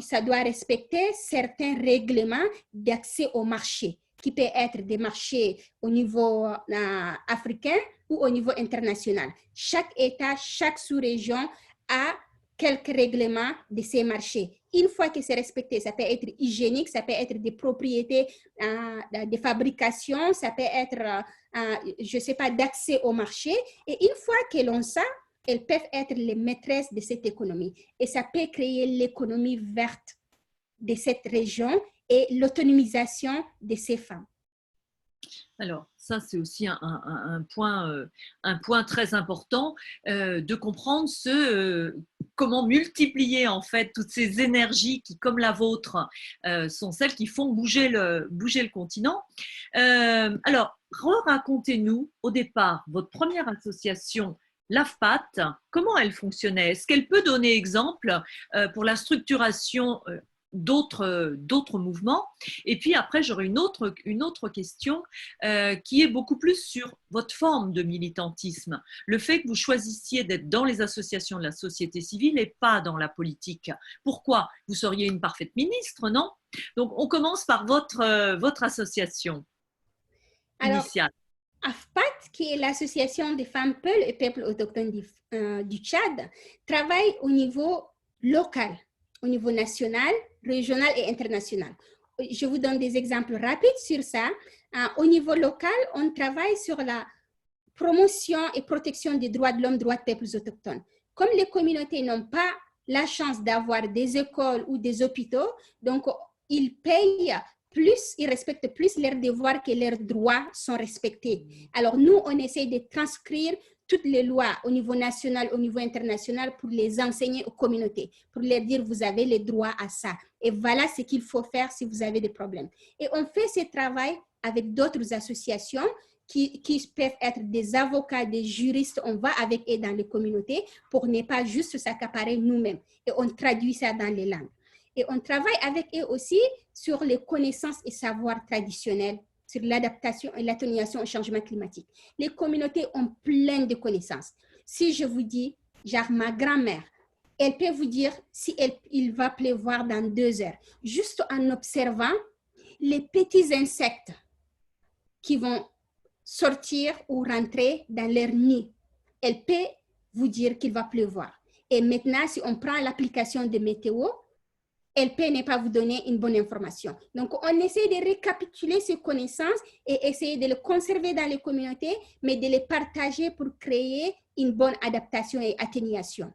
ça doit respecter certains règlements d'accès au marché, qui peut être des marchés au niveau africain ou au niveau international. Chaque État, chaque sous-région a quelques règlements de ces marchés. Une fois que c'est respecté, ça peut être hygiénique, ça peut être des propriétés de fabrication, ça peut être, je ne sais pas, d'accès au marché. Et une fois que l'on sait, elles peuvent être les maîtresses de cette économie. Et ça peut créer l'économie verte de cette région et l'autonomisation de ces femmes. Alors, ça, c'est aussi un point très important de comprendre comment multiplier en fait toutes ces énergies qui, comme la vôtre, sont celles qui font bouger le continent. Alors, racontez-nous au départ votre première association, l'AFPAT, comment elle fonctionnait? Est-ce qu'elle peut donner exemple pour la structuration d'autres mouvements? Et puis après, j'aurais une autre question qui est beaucoup plus sur votre forme de militantisme. Le fait que vous choisissiez d'être dans les associations de la société civile et pas dans la politique. Pourquoi? Vous seriez une parfaite ministre, non? Donc, on commence par votre association initiale. Alors, AFPAT, qui est l'association des femmes Peul et peuples autochtones du Tchad, travaille au niveau local, au niveau national, régional et international. Je vous donne des exemples rapides sur ça. Au niveau local, on travaille sur la promotion et protection des droits de l'homme, droits des peuples autochtones. Comme les communautés n'ont pas la chance d'avoir des écoles ou des hôpitaux, donc ils payent plus, ils respectent plus leurs devoirs que leurs droits sont respectés. Alors nous, on essaie de transcrire toutes les lois au niveau national, au niveau international pour les enseigner aux communautés, pour leur dire vous avez les droits à ça. Et voilà ce qu'il faut faire si vous avez des problèmes. Et on fait ce travail avec d'autres associations qui peuvent être des avocats, des juristes. On va avec eux dans les communautés pour ne pas juste s'accaparer nous-mêmes. Et on traduit ça dans les langues. Et on travaille avec eux aussi sur les connaissances et savoirs traditionnels, sur l'adaptation et l'atténuation au changement climatique. Les communautés ont plein de connaissances. Si je vous dis, genre ma grand-mère, elle peut vous dire si il va pleuvoir dans 2 heures, juste en observant les petits insectes qui vont sortir ou rentrer dans leur nid. Elle peut vous dire qu'il va pleuvoir. Et maintenant, si on prend l'application de météo, elle peut ne pas vous donner une bonne information. Donc, on essaie de récapituler ces connaissances et essayer de les conserver dans les communautés, mais de les partager pour créer une bonne adaptation et atténuation.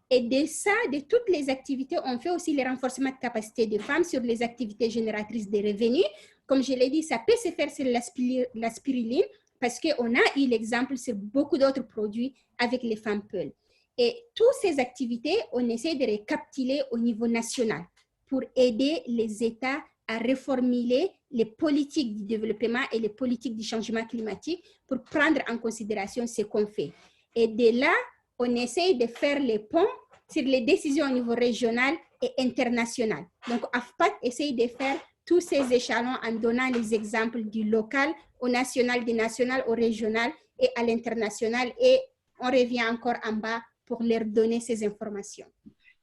Et de ça, de toutes les activités, on fait aussi le renforcement de capacité des femmes sur les activités génératrices de revenus. Comme je l'ai dit, ça peut se faire sur la spiruline parce qu'on a eu l'exemple sur beaucoup d'autres produits avec les femmes Peul. Et toutes ces activités, on essaie de récapituler au niveau national pour aider les États à reformuler les politiques du développement et les politiques du changement climatique pour prendre en considération ce qu'on fait. Et de là, on essaie de faire les ponts sur les décisions au niveau régional et international. Donc, AFPAT essaie de faire tous ces échelons en donnant les exemples du local au national, du national au régional et à l'international. Et on revient encore en bas pour leur donner ces informations.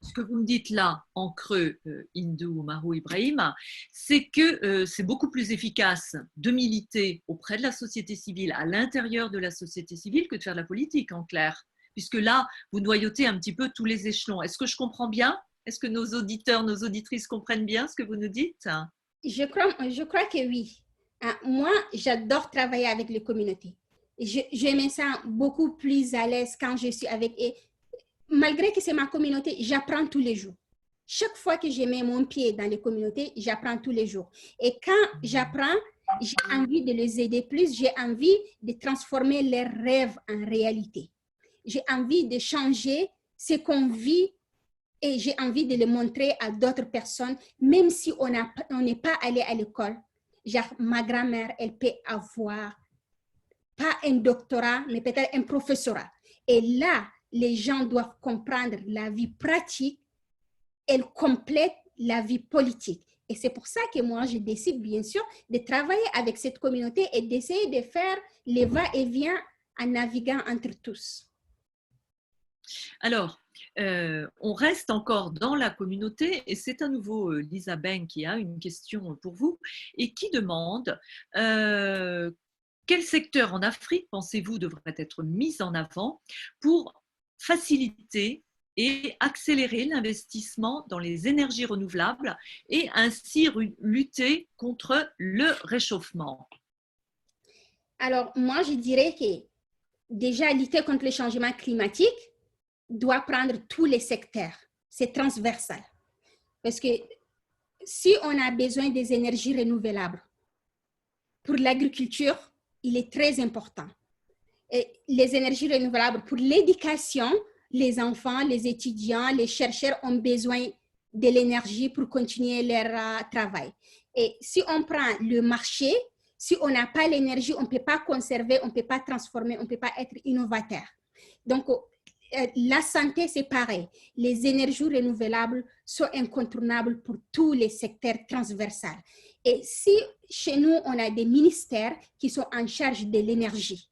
Ce que vous me dites là, en creux, Hindou Marou Ibrahim, c'est que c'est beaucoup plus efficace de militer auprès de la société civile, à l'intérieur de la société civile, que de faire de la politique, en clair. Puisque là, vous noyautez un petit peu tous les échelons. Est-ce que je comprends bien? Est-ce que nos auditeurs, nos auditrices comprennent bien ce que vous nous dites? Je crois que oui. Moi, j'adore travailler avec les communautés. Je me sens beaucoup plus à l'aise quand je suis avec eux. Malgré que c'est ma communauté, j'apprends tous les jours. Chaque fois que je mets mon pied dans les communautés, j'apprends tous les jours. Et quand j'apprends, j'ai envie de les aider plus, j'ai envie de transformer leurs rêves en réalité. J'ai envie de changer ce qu'on vit et j'ai envie de le montrer à d'autres personnes, même si on n'est pas allé à l'école. Genre, ma grand-mère, elle peut avoir pas un doctorat, mais peut-être un professorat. Et là, les gens doivent comprendre la vie pratique, elle complète la vie politique. Et c'est pour ça que moi, je décide, bien sûr, de travailler avec cette communauté et d'essayer de faire les va-et-vient en naviguant entre tous. Alors, on reste encore dans la communauté et c'est à nouveau Lisa Ben qui a une question pour vous et qui demande quel secteur en Afrique pensez-vous devrait être mis en avant pour faciliter et accélérer l'investissement dans les énergies renouvelables et ainsi lutter contre le réchauffement? Alors, moi, je dirais que déjà, lutter contre le changement climatique doit prendre tous les secteurs. C'est transversal. Parce que si on a besoin des énergies renouvelables, pour l'agriculture, il est très important. Et les énergies renouvelables pour l'éducation, les enfants, les étudiants, les chercheurs ont besoin de l'énergie pour continuer leur travail. Et si on prend le marché, si on n'a pas l'énergie, on ne peut pas conserver, on ne peut pas transformer, on ne peut pas être innovateur. Donc, la santé, c'est pareil. Les énergies renouvelables sont incontournables pour tous les secteurs transversaux. Et si chez nous, on a des ministères qui sont en charge de l'énergie,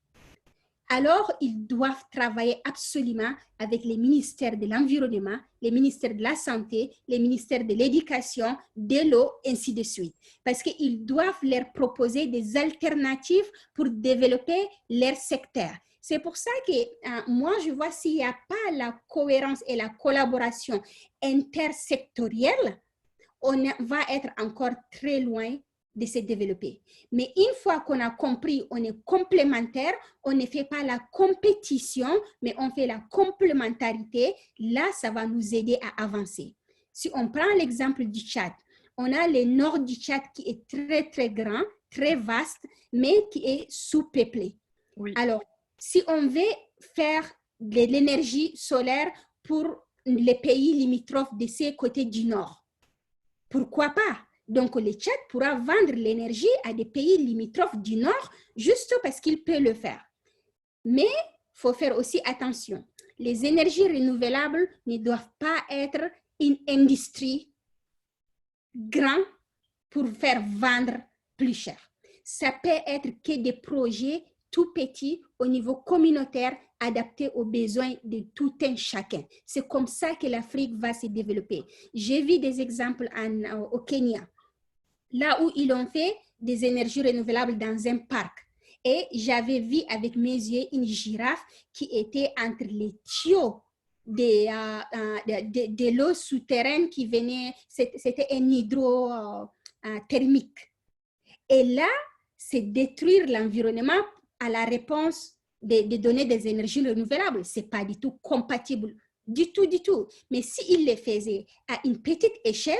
alors ils doivent travailler absolument avec les ministères de l'environnement, les ministères de la santé, les ministères de l'éducation, de l'eau, ainsi de suite. Parce qu'ils doivent leur proposer des alternatives pour développer leur secteur. C'est pour ça que moi, je vois s'il n'y a pas la cohérence et la collaboration intersectorielle, on va être encore très loin de se développer. Mais une fois qu'on a compris, on est complémentaire, on ne fait pas la compétition, mais on fait la complémentarité, là, ça va nous aider à avancer. Si on prend l'exemple du Tchad, on a le nord du Tchad qui est très, très grand, très vaste, mais qui est sous-peuplé. Oui. Alors, si on veut faire de l'énergie solaire pour les pays limitrophes de ces côtés du nord, pourquoi pas? Donc, le Tchad pourra vendre l'énergie à des pays limitrophes du nord juste parce qu'il peut le faire. Mais il faut faire aussi attention. Les énergies renouvelables ne doivent pas être une industrie grande pour faire vendre plus cher. Ça peut être que des projets tout petits au niveau communautaire adaptés aux besoins de tout un chacun. C'est comme ça que l'Afrique va se développer. J'ai vu des exemples au Kenya, là où ils ont fait des énergies renouvelables dans un parc. Et j'avais vu avec mes yeux une girafe qui était entre les tuyaux de l'eau souterraine qui venait, c'était un hydrothermique. Et là, c'est détruire l'environnement à la réponse de donner des énergies renouvelables. Ce n'est pas du tout compatible, du tout, du tout. Mais s'il le faisait à une petite échelle,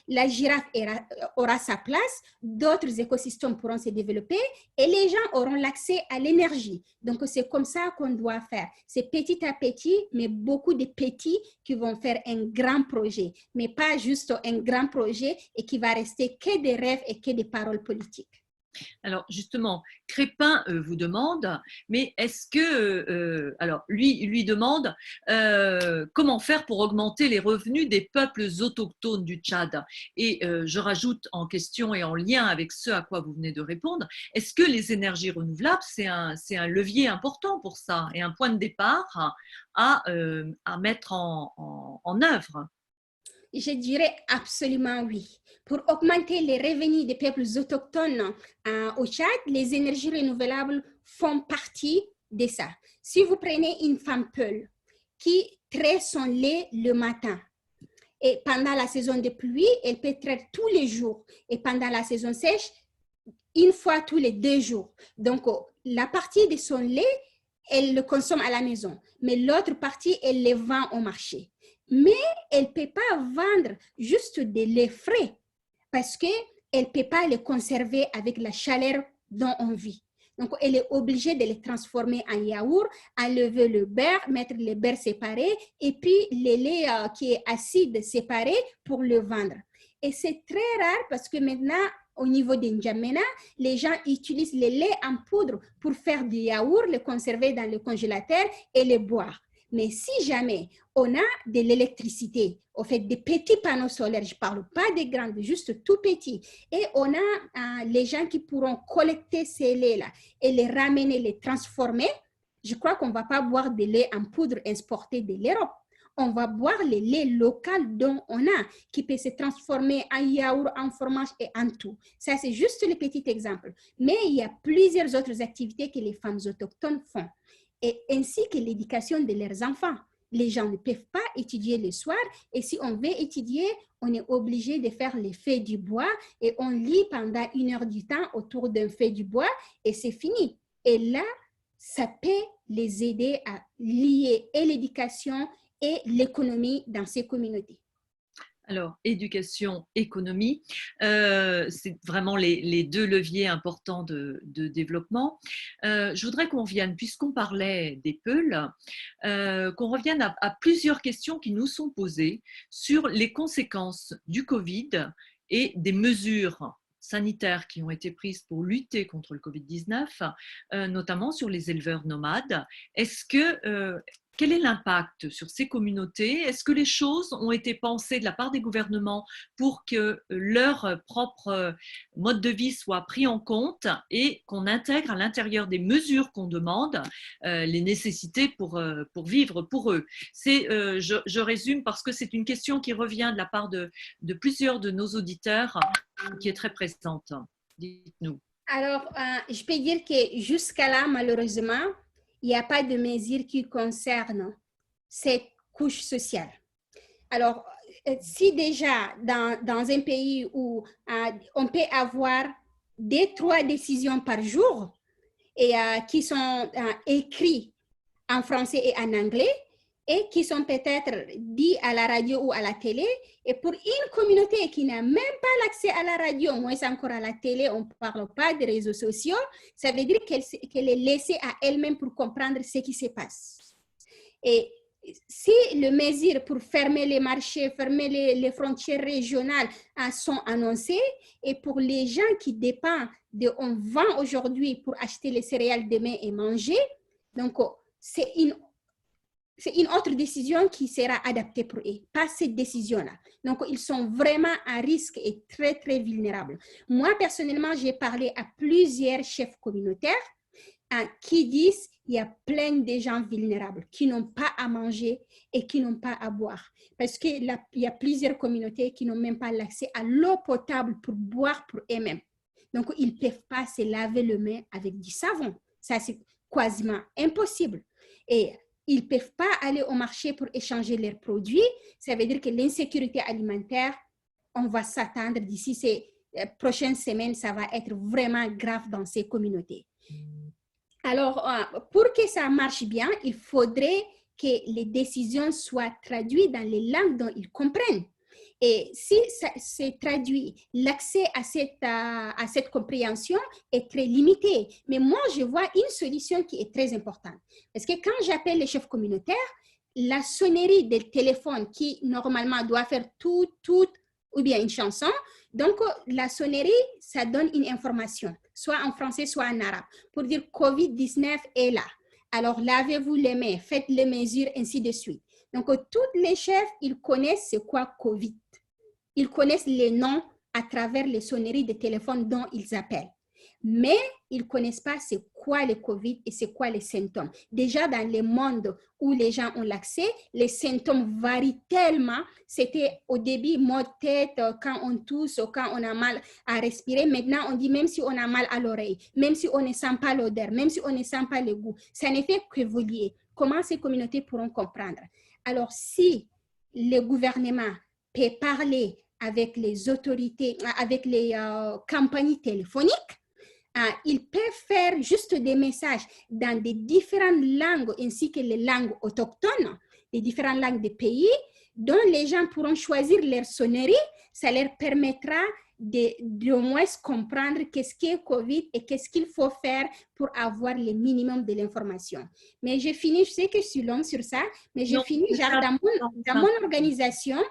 la girafe aura sa place, d'autres écosystèmes pourront se développer et les gens auront l'accès à l'énergie. Donc, c'est comme ça qu'on doit faire. C'est petit à petit, mais beaucoup de petits qui vont faire un grand projet, mais pas juste un grand projet et qui va rester que des rêves et que des paroles politiques. Alors justement, Crépin vous demande, mais est-ce que, alors lui demande comment faire pour augmenter les revenus des peuples autochtones du Tchad. Et je rajoute en question et en lien avec ce à quoi vous venez de répondre, est-ce que les énergies renouvelables, c'est un levier important pour ça et un point de départ à mettre en œuvre? Je dirais absolument oui. Pour augmenter les revenus des peuples autochtones au Tchad, les énergies renouvelables font partie de ça. Si vous prenez une femme Peul qui traite son lait le matin, et pendant la saison de pluie, elle peut traiter tous les jours. Et pendant la saison sèche, une fois tous les 2 jours. Donc, la partie de son lait, elle le consomme à la maison. Mais l'autre partie, elle le vend au marché. Mais elle ne peut pas vendre juste des laits frais parce qu'elle ne peut pas les conserver avec la chaleur dont on vit. Donc, elle est obligée de les transformer en yaourt, enlever le beurre, mettre le beurre séparé et puis le lait qui est acide séparé pour le vendre. Et c'est très rare parce que maintenant, au niveau des N'Djamena, les gens utilisent les laits en poudre pour faire du yaourt, le conserver dans le congélateur et le boire. Mais si jamais on a de l'électricité, au fait des petits panneaux solaires, je ne parle pas des grands, juste tout petits, et on a les gens qui pourront collecter ces laits-là et les ramener, les transformer, je crois qu'on ne va pas boire des laits en poudre exportés de l'Europe. On va boire les laits locaux dont on a, qui peut se transformer en yaourt, en fromage et en tout. Ça, c'est juste le petit exemple. Mais il y a plusieurs autres activités que les femmes autochtones font, et ainsi que l'éducation de leurs enfants. Les gens ne peuvent pas étudier le soir, et si on veut étudier, on est obligé de faire les feux du bois, et on lit pendant 1 heure du temps autour d'un feu du bois, et c'est fini. Et là, ça peut les aider à lier et l'éducation et l'économie dans ces communautés. Alors, éducation, économie, c'est vraiment les 2 leviers importants de développement. Je voudrais qu'on revienne, puisqu'on parlait des Peuls, qu'on revienne à plusieurs questions qui nous sont posées sur les conséquences du Covid et des mesures sanitaires qui ont été prises pour lutter contre le Covid-19, notamment sur les éleveurs nomades. Quel est l'impact sur ces communautés? Est-ce que les choses ont été pensées de la part des gouvernements pour que leur propre mode de vie soit pris en compte et qu'on intègre à l'intérieur des mesures qu'on demande les nécessités pour vivre pour eux? Je résume parce que c'est une question qui revient de la part de plusieurs de nos auditeurs, qui est très présente. Dites-nous. Alors, je peux dire que jusqu'à là, malheureusement, il n'y a pas de mesures qui concernent cette couche sociale. Alors, si déjà dans un pays où on peut avoir 2-3 décisions par jour et qui sont écrites en français et en anglais et qui sont peut-être dites à la radio ou à la télé, et pour une communauté qui n'a même pas l'accès à la radio, moins encore à la télé, on ne parle pas des réseaux sociaux, ça veut dire qu'elle est laissée à elle-même pour comprendre ce qui se passe. Et si les mesures pour fermer les marchés, fermer les frontières régionales sont annoncées, et pour les gens qui dépendent de on vend aujourd'hui pour acheter les céréales demain et manger, donc c'est une autre décision qui sera adaptée pour eux, pas cette décision-là. Donc, ils sont vraiment à risque et très, très vulnérables. Moi, personnellement, j'ai parlé à plusieurs chefs communautaires qui disent qu'il y a plein de gens vulnérables qui n'ont pas à manger et qui n'ont pas à boire. Parce qu'il y a plusieurs communautés qui n'ont même pas l'accès à l'eau potable pour boire pour eux-mêmes. Donc, ils ne peuvent pas se laver les mains avec du savon. Ça, c'est quasiment impossible. Et ils ne peuvent pas aller au marché pour échanger leurs produits. Ça veut dire que l'insécurité alimentaire, on va s'attendre d'ici ces prochaines semaines, ça va être vraiment grave dans ces communautés. Alors, pour que ça marche bien, il faudrait que les décisions soient traduites dans les langues dont ils comprennent. Et si ça se traduit, l'accès à cette compréhension est très limité. Mais moi, je vois une solution qui est très importante. Parce que quand j'appelle les chefs communautaires, la sonnerie del téléphone qui normalement doit faire tout, ou bien une chanson, donc la sonnerie, ça donne une information, soit en français, soit en arabe, pour dire COVID-19 est là. Alors, lavez-vous les mains, faites les mesures, ainsi de suite. Donc, tous les chefs, ils connaissent c'est quoi COVID. Ils connaissent les noms à travers les sonneries de téléphone dont ils appellent. Mais ils ne connaissent pas c'est quoi le COVID et c'est quoi les symptômes. Déjà, dans les mondes où les gens ont l'accès, les symptômes varient tellement. C'était au début maux de tête, quand on tousse, quand on a mal à respirer. Maintenant, on dit même si on a mal à l'oreille, même si on ne sent pas l'odeur, même si on ne sent pas le goût. Ça ne fait qu'évoluer. Comment ces communautés pourront comprendre? Alors, si le gouvernement peut parler avec les autorités, avec les compagnies téléphoniques, ils peuvent faire juste des messages dans des différentes langues ainsi que les langues autochtones, les différentes langues des pays, dont les gens pourront choisir leur sonnerie. Ça leur permettra de moins comprendre qu'est-ce qu'est COVID et qu'est-ce qu'il faut faire pour avoir le minimum de l'information. Mais j'ai fini, je sais que je suis longue sur ça, mais j'ai fini, genre dans mon organisation,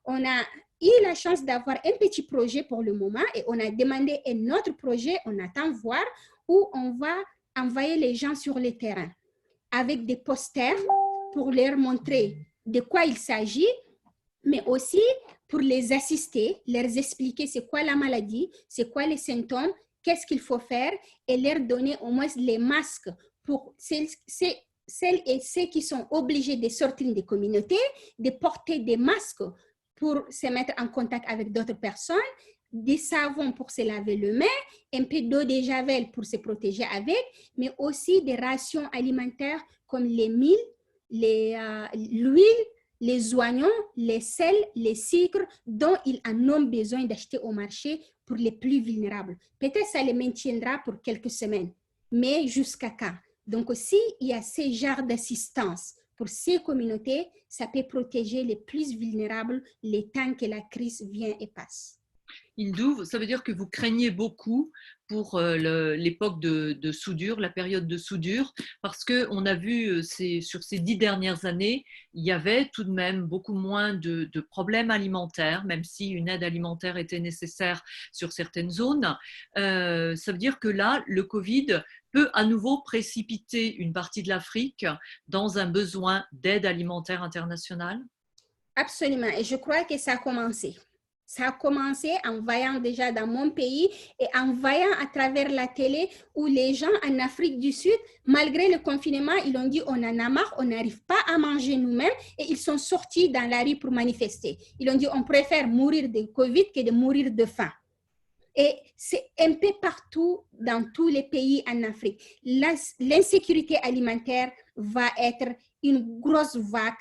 on a eu la chance d'avoir un petit projet pour le moment et on a demandé un autre projet, on attend voir, où on va envoyer les gens sur le terrain avec des posters pour leur montrer de quoi il s'agit, mais aussi pour les assister, leur expliquer c'est quoi la maladie, c'est quoi les symptômes, qu'est-ce qu'il faut faire et leur donner au moins les masques pour celles et ceux qui sont obligés de sortir des communautés, de porter des masques pour se mettre en contact avec d'autres personnes, des savons pour se laver les mains, un peu d'eau de javel pour se protéger avec, mais aussi des rations alimentaires comme les mils, l'huile, les oignons, les sels, les sucres dont ils en ont besoin d'acheter au marché pour les plus vulnérables. Peut-être ça les maintiendra pour quelques semaines, mais jusqu'à quand? Donc, s'il y a ce genre d'assistance pour ces communautés, ça peut protéger les plus vulnérables le temps que la crise vient et passe. Hindou, ça veut dire que vous craignez beaucoup pour l'époque de soudure, la période de soudure, parce qu'on a vu sur ces 10 dernières années, il y avait tout de même beaucoup moins de problèmes alimentaires, même si une aide alimentaire était nécessaire sur certaines zones. Ça veut dire que là, le Covid peut à nouveau précipiter une partie de l'Afrique dans un besoin d'aide alimentaire internationale? Absolument, et je crois que ça a commencé. Ça a commencé en voyant déjà dans mon pays et en voyant à travers la télé où les gens en Afrique du Sud, malgré le confinement, ils ont dit on en a marre, on n'arrive pas à manger nous-mêmes et ils sont sortis dans la rue pour manifester. Ils ont dit on préfère mourir de Covid que de mourir de faim. Et c'est un peu partout dans tous les pays en Afrique. L'insécurité alimentaire va être une grosse vague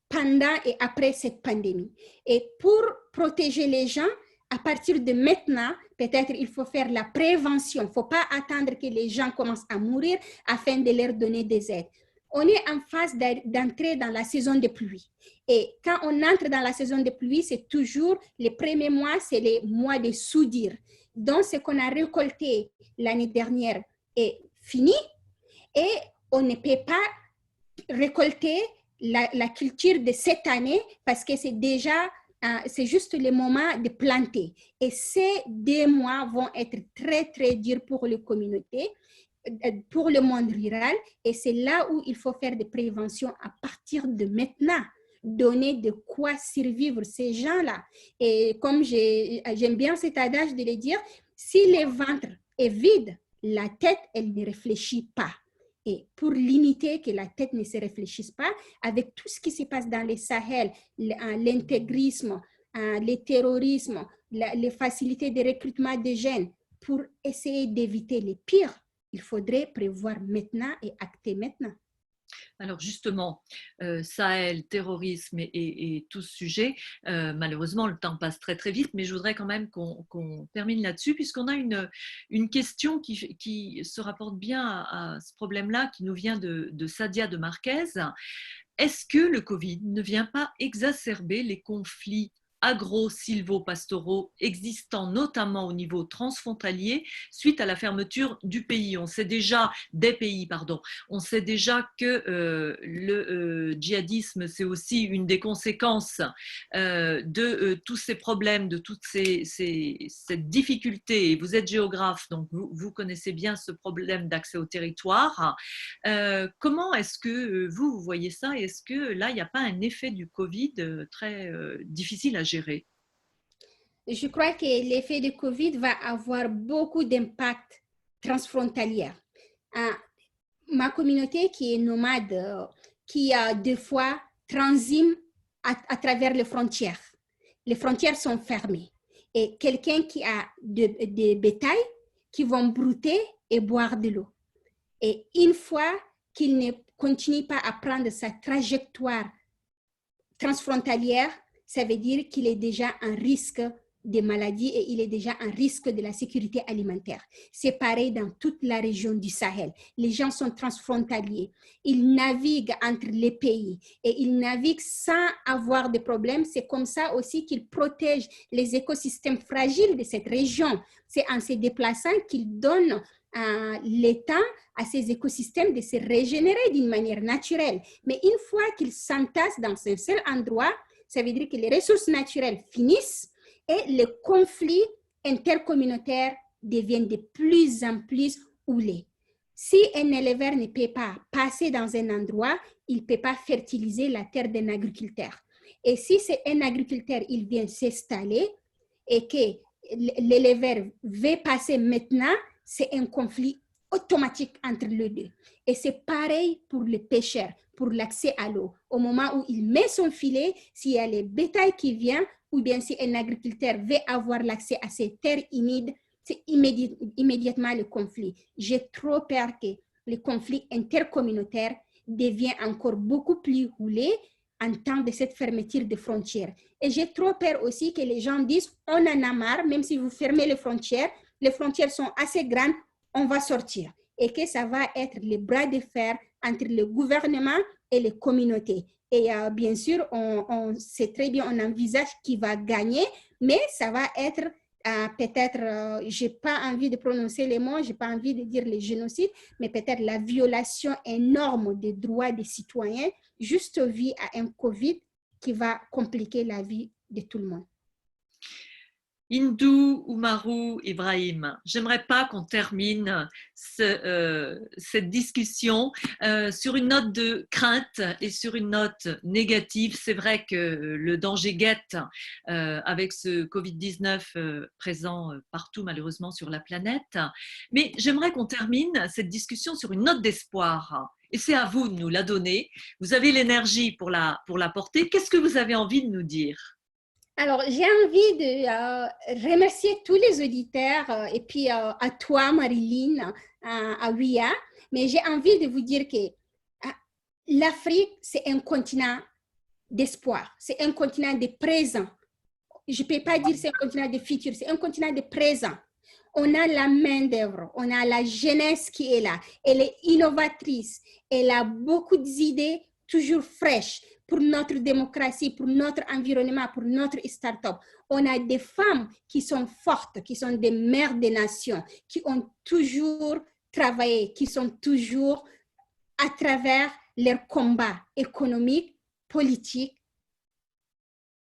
pendant et après cette pandémie. Et pour protéger les gens, à partir de maintenant, peut-être il faut faire la prévention. Il ne faut pas attendre que les gens commencent à mourir afin de leur donner des aides. On est en phase d'entrer dans la saison de pluie. Et quand on entre dans la saison de pluie, c'est toujours les premiers mois, c'est les mois de soudure. Donc, ce qu'on a récolté l'année dernière est fini et on ne peut pas récolter la culture de cette année parce que c'est juste le moment de planter. Et ces 2 mois vont être très, très durs pour les communautés, pour le monde rural. Et c'est là où il faut faire des préventions à partir de maintenant, donner de quoi survivre ces gens-là. Et comme j'aime bien cet adage de le dire, si le ventre est vide, la tête, elle ne réfléchit pas. Et pour limiter que la tête ne se réfléchisse pas, avec tout ce qui se passe dans les Sahel, l'intégrisme, le terrorisme, les facilités de recrutement des jeunes, pour essayer d'éviter les pires, il faudrait prévoir maintenant et acter maintenant. Alors justement, Sahel, terrorisme et tout ce sujet, malheureusement le temps passe très très vite, mais je voudrais quand même qu'on termine là-dessus puisqu'on a une question qui se rapporte bien à ce problème-là qui nous vient de Sadia de Marquez. Est-ce que le Covid ne vient pas exacerber les conflits agro-silvopastoraux existants notamment au niveau transfrontalier suite à la fermeture du pays. On sait déjà On sait déjà que le djihadisme, c'est aussi une des conséquences de tous ces problèmes, de toute cette difficulté. Vous êtes géographe, donc vous connaissez bien ce problème d'accès au territoire. Comment est-ce que vous voyez ça? Est-ce que là, il n'y a pas un effet du Covid très difficile à gérer? Je crois que l'effet de Covid va avoir beaucoup d'impact transfrontalier. Ma communauté qui est nomade, qui a des fois transime à travers les frontières. Les frontières sont fermées. Et quelqu'un qui a des bétails qui vont brouter et boire de l'eau. Et une fois qu'il ne continue pas à prendre sa trajectoire transfrontalière, ça veut dire qu'il est déjà en risque de maladies et il est déjà en risque de la sécurité alimentaire. C'est pareil dans toute la région du Sahel. Les gens sont transfrontaliers. Ils naviguent entre les pays et ils naviguent sans avoir de problèmes. C'est comme ça aussi qu'ils protègent les écosystèmes fragiles de cette région. C'est en se déplaçant qu'ils donnent le temps à ces écosystèmes de se régénérer d'une manière naturelle. Mais une fois qu'ils s'entassent dans un seul endroit, ça veut dire que les ressources naturelles finissent et les conflits intercommunautaires deviennent de plus en plus houleux. Si un éleveur ne peut pas passer dans un endroit, il ne peut pas fertiliser la terre d'un agriculteur. Et si c'est un agriculteur, il vient s'installer et que l'éleveur veut passer maintenant, c'est un conflit automatique entre les deux. Et c'est pareil pour le pêcheur, pour l'accès à l'eau. Au moment où il met son filet, s'il y a les bétails qui viennent, ou bien si un agriculteur veut avoir l'accès à ces terres humides, c'est immédiatement le conflit. J'ai trop peur que le conflit intercommunautaire devienne encore beaucoup plus roulé en temps de cette fermeture de frontières. Et j'ai trop peur aussi que les gens disent, on en a marre, même si vous fermez les frontières sont assez grandes, on va sortir. Et que ça va être les bras de fer entre le gouvernement et les communautés. Et bien sûr, on sait très bien, on envisage qui va gagner, mais ça va être peut-être, je n'ai pas envie de prononcer les mots, je n'ai pas envie de dire le génocide, mais peut-être la violation énorme des droits des citoyens, juste vie à un COVID qui va compliquer la vie de tout le monde. Hindou, Oumarou, Ibrahim, j'aimerais pas qu'on termine cette discussion sur une note de crainte et sur une note négative. C'est vrai que le danger guette avec ce Covid-19 présent partout malheureusement sur la planète. Mais j'aimerais qu'on termine cette discussion sur une note d'espoir. Et c'est à vous de nous la donner. Vous avez l'énergie pour la porter. Qu'est-ce que vous avez envie de nous dire ? Alors, j'ai envie de remercier tous les auditeurs et puis à toi, Marilyn, à WIA, mais j'ai envie de vous dire que l'Afrique, c'est un continent d'espoir, c'est un continent de présent. Je ne peux pas dire c'est un continent de futur, c'est un continent de présent. On a la main-d'œuvre, on a la jeunesse qui est là, elle est innovatrice, elle a beaucoup d'idées toujours fraîches pour notre démocratie, pour notre environnement, pour notre start-up. On a des femmes qui sont fortes, qui sont des mères des nations, qui ont toujours travaillé, qui sont toujours à travers leurs combats économiques, politiques,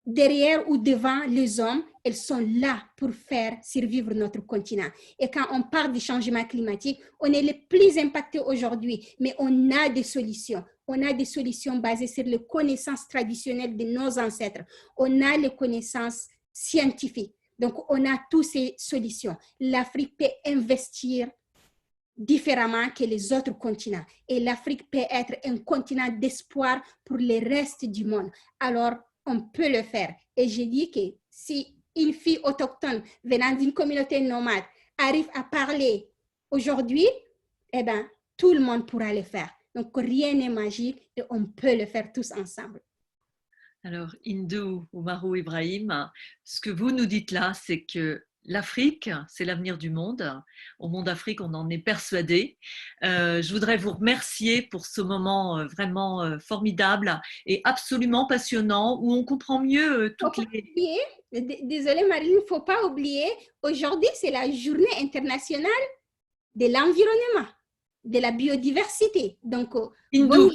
derrière ou devant les hommes, elles sont là pour faire survivre notre continent. Et quand on parle du changement climatique, on est les plus impactés aujourd'hui, mais on a des solutions. On a des solutions basées sur les connaissances traditionnelles de nos ancêtres. On a les connaissances scientifiques. Donc, on a toutes ces solutions. L'Afrique peut investir différemment que les autres continents. Et l'Afrique peut être un continent d'espoir pour le reste du monde. Alors, on peut le faire. Et je dis que si une fille autochtone venant d'une communauté nomade arrive à parler aujourd'hui, eh bien, tout le monde pourra le faire. Donc, rien n'est magique et on peut le faire tous ensemble. Alors, Hindou, Oumarou, Ibrahim, ce que vous nous dites là, c'est que l'Afrique, c'est l'avenir du monde. Au monde Afrique, on en est persuadé. Je voudrais vous remercier pour ce moment vraiment formidable et absolument passionnant où on comprend mieux toutes les... Désolée Marie, il ne faut pas oublier, aujourd'hui, c'est la journée internationale de l'environnement, de la biodiversité. Donc, Hindou,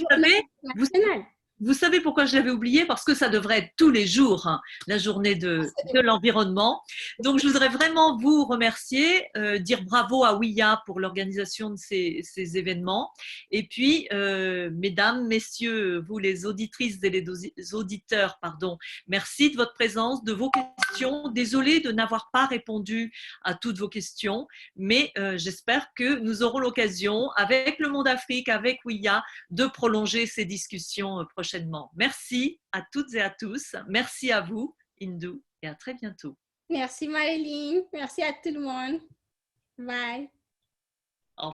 vous savez pourquoi je l'avais oublié? Parce que ça devrait être tous les jours, hein, la journée de l'environnement. Donc, je voudrais vraiment vous remercier, dire bravo à WIA pour l'organisation de ces événements. Et puis, mesdames, messieurs, vous les auditrices et les auditeurs, pardon, merci de votre présence, de vos questions. Désolée de n'avoir pas répondu à toutes vos questions, mais j'espère que nous aurons l'occasion, avec le Monde Afrique, avec WIA, de prolonger ces discussions prochainement. Merci à toutes et à tous. Merci à vous, Hindou, et à très bientôt. Merci Marilyn. Merci à tout le monde. Bye.